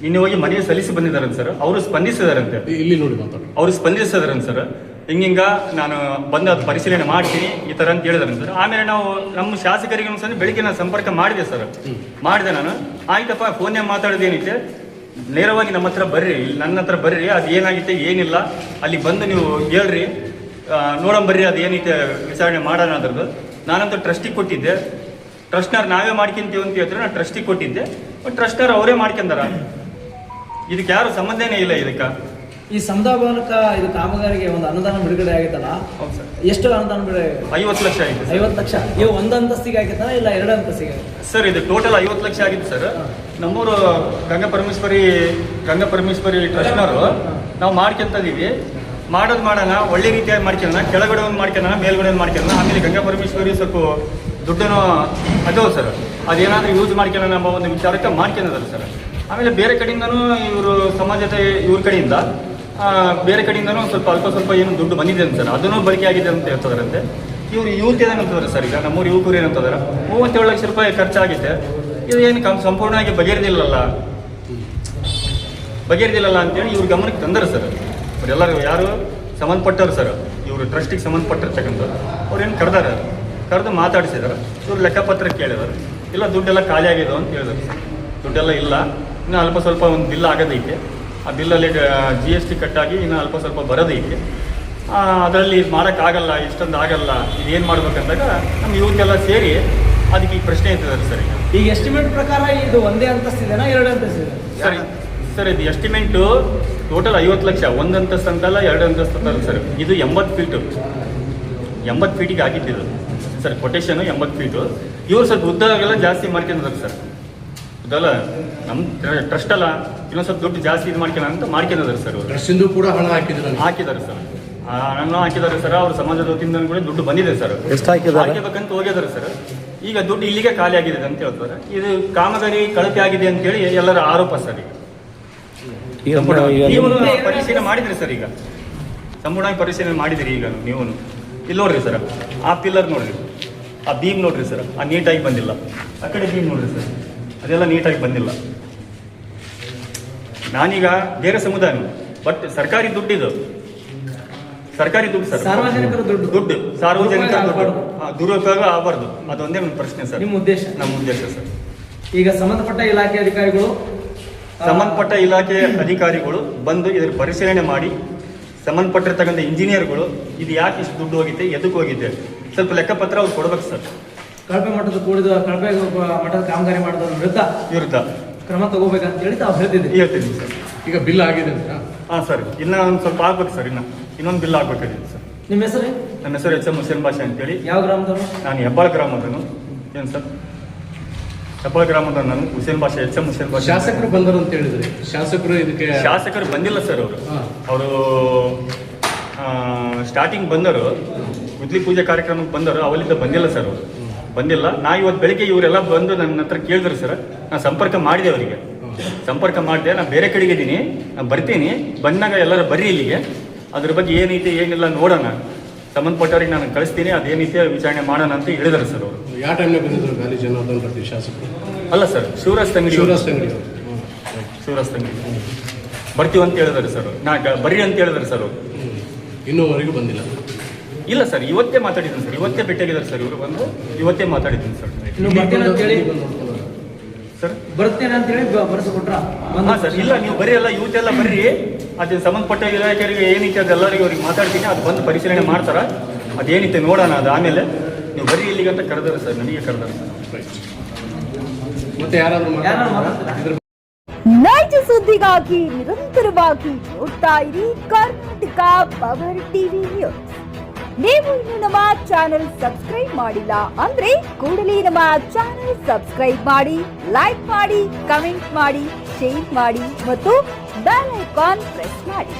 ನಿನ್ನೆ ಹೋಗಿ ಮನವಿ ಸಲ್ಲಿಸಿ ಬಂದಿದ್ದಾರಂತೆ ಸರ್. ಅವರು ಸ್ಪಂದಿಸಿದಾರಂತೆ. ಇಲ್ಲಿ ನೋಡಿ ಮಾತಾಡಿ. ಅವರು ಸ್ಪಂದಿಸಿದಾರಂತೆ ಸರ್. ಹಿಂಗ ನಾನು ಬಂದು ಅದು ಪರಿಶೀಲನೆ ಮಾಡ್ತೀನಿ ಈ ಥರ ಅಂತ ಹೇಳಿದಾರಂತೆ ಸರ್. ಆಮೇಲೆ ನಾವು ನಮ್ಮ ಶಾಸಕರಿಗೆ ಸಹ ಬೆಳಿಗ್ಗೆ ನಾನು ಸಂಪರ್ಕ ಮಾಡಿದೆ ಸರ್. ಮಾಡಿದೆ ನಾನು. ಆಯ್ತಪ್ಪ, ಫೋನ್ಯಾಗ ಮಾತಾಡೋದೇನೈತೆ, ನೇರವಾಗಿ ನಮ್ಮ ಹತ್ರ ಬರ್ರಿ, ಇಲ್ಲಿ ನನ್ನ ಹತ್ರ ಬರ್ರಿ, ಅದು ಏನಾಗೈತೆ ಏನಿಲ್ಲ ಅಲ್ಲಿ ಬಂದು ನೀವು ಹೇಳ್ರಿ, ನೋಡಂಬರ್ರಿ ಅದು ಏನೈತೆ ವಿಚಾರಣೆ ಮಾಡೋಣ ಅದ್ರದ್ದು. ನಾನಂತೂ ಟ್ರಸ್ಟಿಗೆ ಕೊಟ್ಟಿದ್ದೆ. ಟ್ರಸ್ಟ್ನವ್ರು ನಾವೇ ಮಾಡ್ಕೊಂತೀವಿ ಅಂತ ಹೇಳಿದ್ರೆ ನಾನು ಟ್ರಸ್ಟಿಗೆ ಕೊಟ್ಟಿದ್ದೆ. ಟ್ರಸ್ಟ್ನವ್ರು ಅವರೇ ಮಾಡ್ಕೊಂಡಾರ. ಇದಕ್ಕೆ ಯಾರು ಸಂಬಂಧನೇ ಇಲ್ಲ. ಇದಕ್ಕೆ ಈ ಸಮುದಾಯ ಭವನಕ್ಕ ಇದು ಕಾಮಗಾರಿಗೆ ಒಂದು ಅನುದಾನ ಬಿಡುಗಡೆ ಆಗಿತ್ತಲ್ಲ? ಹೌದು ಸರ್. ಎಷ್ಟು ಅನುದಾನ ಬಿಡುಗಡೆ? 50 ಲಕ್ಷ ಆಗಿದೆ. 50 ಲಕ್ಷ. ಇವು ಒಂದು ಅಂತಸ್ತಿಗೆ ಆಗಿತ್ತ ಇಲ್ಲ 2 ಅಂತಸ್ತಿಗೆ? ಸರ್ ಇದು ಟೋಟಲ್ 50 ಲಕ್ಷ ಆಗಿತ್ತು ಸರ್. ನಮ್ಮೂರು ಗಂಗಾ ಪರಮೇಶ್ವರಿ ಟ್ರಸ್ಟ್ನವರು ನಾವು ಮಾಡ್ಕೊಂತಿದ್ದೀವಿ. ಮಾಡೋಣ ಒಳ್ಳೆ ರೀತಿಯಾಗಿ ಮಾಡ್ಕೊಳ್ಳೋಣ, ಕೆಳಗಡೆ ಒಂದು ಮಾಡ್ಕೊಳ್ಳೋಣ, ಮೇಲ್ಗಡೆ ಒಂದು ಮಾಡ್ಕೊಳ್ಳೋಣ. ಆಮೇಲೆ ಗಂಗಾ ಪರಮೇಶ್ವರಿ ಸ್ವಲ್ಪ ದುಡ್ಡನ್ನು ಅದಾವೆ ಸರ್, ಅದೇನಾದರೂ ಯೂಸ್ ಮಾಡ್ಕೊಳ್ಳೋಣ ಎಂಬ ಒಂದು ವಿಚಾರಕ್ಕೆ ಮಾಡ್ಕೊಂಡಿದ್ದಾರೆ ಸರ್. ಆಮೇಲೆ ಬೇರೆ ಕಡೆಯಿಂದನೂ ಇವರು ಸಮಾಜದ ಇವ್ರ ಕಡೆಯಿಂದ ಬೇರೆ ಕಡೆಯಿಂದನೂ ಸ್ವಲ್ಪ ಏನು ದುಡ್ಡು ಬಂದಿದೆ ಅಂತ ಸರ್. ಅದನ್ನು ಬಳಕೆ ಆಗಿದೆ ಅಂತ ಹೇಳ್ತಿದಾರಂತೆ. ಇವರು ಯೂತ್ ಏನಂತಂದ್ರೆ ಸರ್, ಈಗ ನಮ್ಮೂರು ಯುವಕರು ಏನಂತಂದ್ರೆ 37 ಲಕ್ಷ ರೂಪಾಯಿ ಖರ್ಚಾಗಿದೆ, ಇದು ಏನು ಸಂಪೂರ್ಣವಾಗಿ ಬಗೆಹರಿದಿಲ್ಲಲ್ಲ ಅಂತೇಳಿ ಇವ್ರ ಗಮನಕ್ಕೆ ತಂದರು ಸರ್. ಅವರೆಲ್ಲರೂ ಯಾರು ಸಂಬಂಧಪಟ್ಟರು ಸರ್, ಇವರು ಟ್ರಸ್ಟಿಗೆ ಸಂಬಂಧಪಟ್ಟಿರ್ತಕ್ಕಂಥವ್ರು ಅವ್ರೇನು ಕರೆದು ಮಾತಾಡಿಸಿದಾರೆ. ಇವ್ರು ಲೆಕ್ಕಪತ್ರ ಕೇಳಿದಾರೆ. ಇಲ್ಲ ದುಡ್ಡೆಲ್ಲ ಖಾಲಿ ಆಗಿದೆ ಅಂತ ಹೇಳಿದ್ರು ಸರ್. ದುಡ್ಡೆಲ್ಲ ಇಲ್ಲ, ಇನ್ನೂ ಅಲ್ಪ ಸ್ವಲ್ಪ ಒಂದು ಬಿಲ್ ಆಗೋದೈತೆ. ಆ ಬಿಲ್ಲಲ್ಲಿ GST ಕಟ್ಟಾಗಿ ಇನ್ನೂ ಅಲ್ಪ ಸ್ವಲ್ಪ ಬರೋದೈತೆ. ಅದರಲ್ಲಿ ಇದು ಮಾಡೋಕ್ಕಾಗಲ್ಲ, ಇಷ್ಟೊಂದು ಆಗಲ್ಲ, ಇದೇನು ಮಾಡ್ಬೇಕಂದಾಗ ನಮ್ಮ ಯೂತ್ ಎಲ್ಲ ಸೇರಿ ಅದಕ್ಕೆ ಈ ಪ್ರಶ್ನೆ ಇಟ್ಟಿದ್ದಾರೆ ಸರ್. ಈಗ ಎಸ್ಟಿಮೇಟ್ ಪ್ರಕಾರ ಇದು ಒಂದೇ ಅಂತಸ್ತಿದೆನಾ 2 ಅಂತಸ್ತಿದೆ ಸರ್? ಇದು ಎಸ್ಟಿಮೇಟು ಟೋಟಲ್ 50 ಲಕ್ಷ. 1 ಅಂತಸ್ತು ಅಂತಲ್ಲ, 2 ಅಂತಸ್ತು ಅಂತಲ್ಲ ಸರ್. ಇದು 80 ಫೀಟಿಗೆ ಆಗಿದ್ದು ಸರ್. ಕೊಟೇಶನು 80 ಫೀಟು. ಇವ್ರು ಸ್ವಲ್ಪ ಉದ್ದಗೆಲ್ಲ ಜಾಸ್ತಿ ಮಾಡ್ಕೊಂಡಿದ್ದಾರೆ ಸರ್. ಇದಲ್ಲ ನಮ್ಮ ಟ್ರಸ್ಟ್ ಅಲ್ಲ, ಇನ್ನೊಂದು ಸ್ವಲ್ಪ ದುಡ್ಡು ಜಾಸ್ತಿ ಇದು ಮಾಡ್ಕೊಳ್ಳೋಣ ಅಂತ ಮಾಡ್ಕೊಂಡಿದ್ದಾರೆ ಸರ್. ಟ್ರಸ್ಟಿಂದು ಕೂಡ ಹಣ ಹಾಕಿದ್ದಾರೆ ಸರ್. ಹಣ ಹಾಕಿದ್ದಾರೆ ಸರ್. ಅವ್ರ ಸಮಾಜದ ವತಿಯಿಂದ ಕೂಡ ದುಡ್ಡು ಬಂದಿದೆ ಸರ್. ಎಷ್ಟು ಹಾಕಿದ್ದಾರೆ? ಹಾಕಬೇಕಂತ ಹೋಗಿದ್ದಾರೆ ಸರ್. ಈಗ ದುಡ್ಡು ಇಲ್ಲಿಗೆ ಖಾಲಿ ಆಗಿದೆ ಅಂತ ಹೇಳ್ತಾರೆ. ಇದು ಕಾಮಗಾರಿ ಕಳಪೆ ಆಗಿದೆ ಅಂತೇಳಿ ಎಲ್ಲರ ಆರೋಪ ಸರ್. ಈಗ ನೀವು ಪರಿಶೀಲನೆ ಮಾಡಿದ್ರಿ ಸರ್. ಈಗ ಸಂಪೂರ್ಣವಾಗಿ ಪರಿಶೀಲನೆ ಮಾಡಿದಿರಿ ಈಗ ನೀವು. ಇಲ್ಲಿ ನೋಡ್ರಿ ಸರ್, ಆ ಪಿಲ್ಲರ್ ನೋಡ್ರಿ, ಆ ಬೀಮ್ ನೋಡ್ರಿ ಸರ್, ಆ ನೀಟಾಗಿ ಬಂದಿಲ್ಲ. ಆ ಕಡೆ ಬೀಮ್ ನೋಡ್ರಿ ಸರ್, ಅದೆಲ್ಲ ನೀಟಾಗಿ ಬಂದಿಲ್ಲ. ನಾನೀಗ ಬೇರೆ ಸಮುದಾಯ, ಬಟ್ ಸರ್ಕಾರಿ ದುಡ್ಡಿದು, ಸರ್ಕಾರಿ ದುಡ್ಡು ಸರ್, ಸಾರ್ವಜನಿಕರ ದುಡ್ಡು ಸಾರ್ವಜನಿಕರ ದುಡ್ಡು ದುರುಪಯೋಗ ಆಗಬಾರ್ದು. ಅದೊಂದೇ ನನ್ನ ಪ್ರಶ್ನೆ ಸರ್. ನಿಮ್ಮ ಉದ್ದೇಶ? ನಮ್ಮ ಉದ್ದೇಶ ಸರ್. ಈಗ ಸಂಬಂಧಪಟ್ಟ ಇಲಾಖೆ ಅಧಿಕಾರಿಗಳು ಬಂದು ಇದರ ಪರಿಶೀಲನೆ ಮಾಡಿ, ಸಂಬಂಧಪಟ್ಟಿರ್ತಕ್ಕಂಥ ಇಂಜಿನಿಯರ್ಗಳು ಇದು ಯಾಕೆ ಇಷ್ಟು ದುಡ್ಡು ಹೋಗಿದೆ, ಎದಕ್ಕೆ ಹೋಗಿದೆ, ಸ್ವಲ್ಪ ಲೆಕ್ಕಪತ್ರ ಅವ್ರು ಕೊಡ್ಬೇಕು ಸರ್. ಕಳಪೆ ಮಟ್ಟದ ಕಾಮಗಾರಿ ಮಾಡೋದ್ರ ವಿರುದ್ಧ ಕ್ರಮ ತಗೋಬೇಕಂತ ಹೇಳಿ ತಾವು ಹೇಳ್ತಿದ್ದೀವಿ ಸರ್. ಈಗ ಬಿಲ್ ಆಗಿದೆ ಅಂತ? ಹಾಂ ಸರ್, ಇನ್ನ ಒಂದು ಸ್ವಲ್ಪ ಆಗ್ಬೇಕು ಸರ್. ಇನ್ನೊಂದು ಬಿಲ್ ಆಗ್ಬೇಕಾಗಿದೆ ಸರ್. ನಿಮ್ಮ ಹೆಸರು? ನನ್ನ ಹೆಸರು ಎಚ್ ಎಂ ಹುಸೇನ್ ಬಾಷಾ ಅಂತೇಳಿ. ಯಾವ ಗ್ರಾಮದವರು? ನಾನು ಹೆಬ್ಬಾಳ ಗ್ರಾಮದನು. ಏನು ಸರ್, ಹೆಬ್ಬಾಳ ಗ್ರಾಮದ ನಾನು ಹುಸೇನ್ ಬಾಷಾ, ಎಚ್ ಎಂ ಹುಸೇನ್ ಬಾಷಾ. ಶಾಸಕರು ಬಂದರು ಅಂತ ಹೇಳಿದ್ರಿ. ಶಾಸಕರು ಬಂದಿಲ್ಲ ಸರ್. ಅವರು ಸ್ಟಾರ್ಟಿಂಗ್ ಬಂದರು, ಗುದ್ಲಿ ಪೂಜೆ ಕಾರ್ಯಕ್ರಮಕ್ಕೆ ಬಂದರು, ಅವಲಿಂದ ಬಂದಿಲ್ಲ ಸರ್. ಅವರು ಬಂದಿಲ್ಲ. ನಾ ಇವತ್ತು ಬೆಳಿಗ್ಗೆ ಇವರೆಲ್ಲ ಬಂದು ನನ್ನ ಹತ್ರ ಕೇಳಿದ್ರು ಸರ್. ನಾನು ಸಂಪರ್ಕ ಮಾಡಿದೆ ಅವರಿಗೆ. ನಾನು ಬೇರೆ ಕಡೆಗೆ ಇದ್ದೀನಿ, ನಾನು ಬರ್ತೀನಿ, ಬಂದಾಗ ಎಲ್ಲರೂ ಬರ್ರಿ ಇಲ್ಲಿಗೆ, ಅದ್ರ ಬಗ್ಗೆ ಏನೈತೆ ಏನಿಲ್ಲ ನೋಡೋಣ, ಸಂಬಂಧಪಟ್ಟವ್ರಿಗೆ ನಾನು ಕಳಿಸ್ತೀನಿ, ಅದೇನೈತೆ ವಿಚಾರಣೆ ಮಾಡೋಣ ಅಂತ ಹೇಳಿದ್ರು ಸರ್ ಅವರು. ಯಾವ ಟೈಮ್ನಾಗ ಬಂದಿದ್ರು ಗಾಲಿ ಜನಾರ್ದನ್ ರೆಡ್ಡಿ ಶಾಸಕರು? ಅಲ್ಲ ಸರ್, ಶಿವರಾಜ್ ತಂಗಡಿ ಬರ್ತೀವಿ ಅಂತ ಹೇಳಿದ್ರು ಸರ್. ಬರ್ರಿ ಅಂತ ಹೇಳಿದ್ರು ಸರ್ ಅವರು. ಇನ್ನೂವರೆಗೂ ಬಂದಿಲ್ಲ? ಇಲ್ಲ ಸರ್, ಇವತ್ತೇ ಮಾತಾಡಿದ್ದೀನಿ ಸರ್. ಇವತ್ತೇ ಭೇಟಿಯಾಗಿದ್ದಾರೆ ಸರ್. ಇವರು ಬಂದು ಇವತ್ತೇ ಮಾತಾಡಿದ್ದೀನಿ ಸರ್. ಸರ್ ಬರ್ತೇನೆ ಅಂತ ಹೇಳಿ ಬರ್ಸಿಕೊಟ್ರ? ಹಾಂ ಸರ್. ಇಲ್ಲ, ನೀವು ಬರ್ರಿ, ಎಲ್ಲ ಯೂತ್ ಎಲ್ಲ ಬರ್ರಿ, ಅದಕ್ಕೆ ಸಂಬಂಧಪಟ್ಟ ಇಲಾಖೆಯವರಿಗೆ ಏನೈತೆ ಅದೆಲ್ಲರಿಗೂ ಅವ್ರಿಗೆ ಮಾತಾಡ್ತೀನಿ, ಅದು ಬಂದು ಪರಿಶೀಲನೆ ಮಾಡ್ತಾರೆ, ಅದೇನೈತೆ ನೋಡೋಣ. ಅದು ಆಮೇಲೆ ನೀವು ಬರ್ರಿ ಇಲ್ಲಿಗೆ ಅಂತ ಕರೆದಾರೆ ಸರ್, ನನಗೆ ಕರೆದಾರೆ ಸರ್. ಮತ್ತೆ ಯಾರಾದ್ರೂ ನೈಜ ಸುದ್ದಿಗಾಗಿ ನಿರಂತರವಾಗಿ ನೋಡ್ತಾ ಇರಿ ಕರ್ನಾಟಕ ಪವರ್ ಟಿವಿ ನ್ಯೂಸ್. ನೀವು ಇನ್ನು ನಮ್ಮ ಚಾನೆಲ್ ಸಬ್ಸ್ಕ್ರೈಬ್ ಮಾಡಿಲ್ಲ ಅಂದ್ರೆ ಕೂಡಲೇ ನಮ್ಮ ಚಾನೆಲ್ ಸಬ್ಸ್ಕ್ರೈಬ್ ಮಾಡಿ, ಲೈಕ್ ಮಾಡಿ, ಕಮೆಂಟ್ ಮಾಡಿ, ಶೇರ್ ಮಾಡಿ ಮತ್ತು ಬೆಲ್ ಐಕಾನ್ ಪ್ರೆಸ್ ಮಾಡಿ.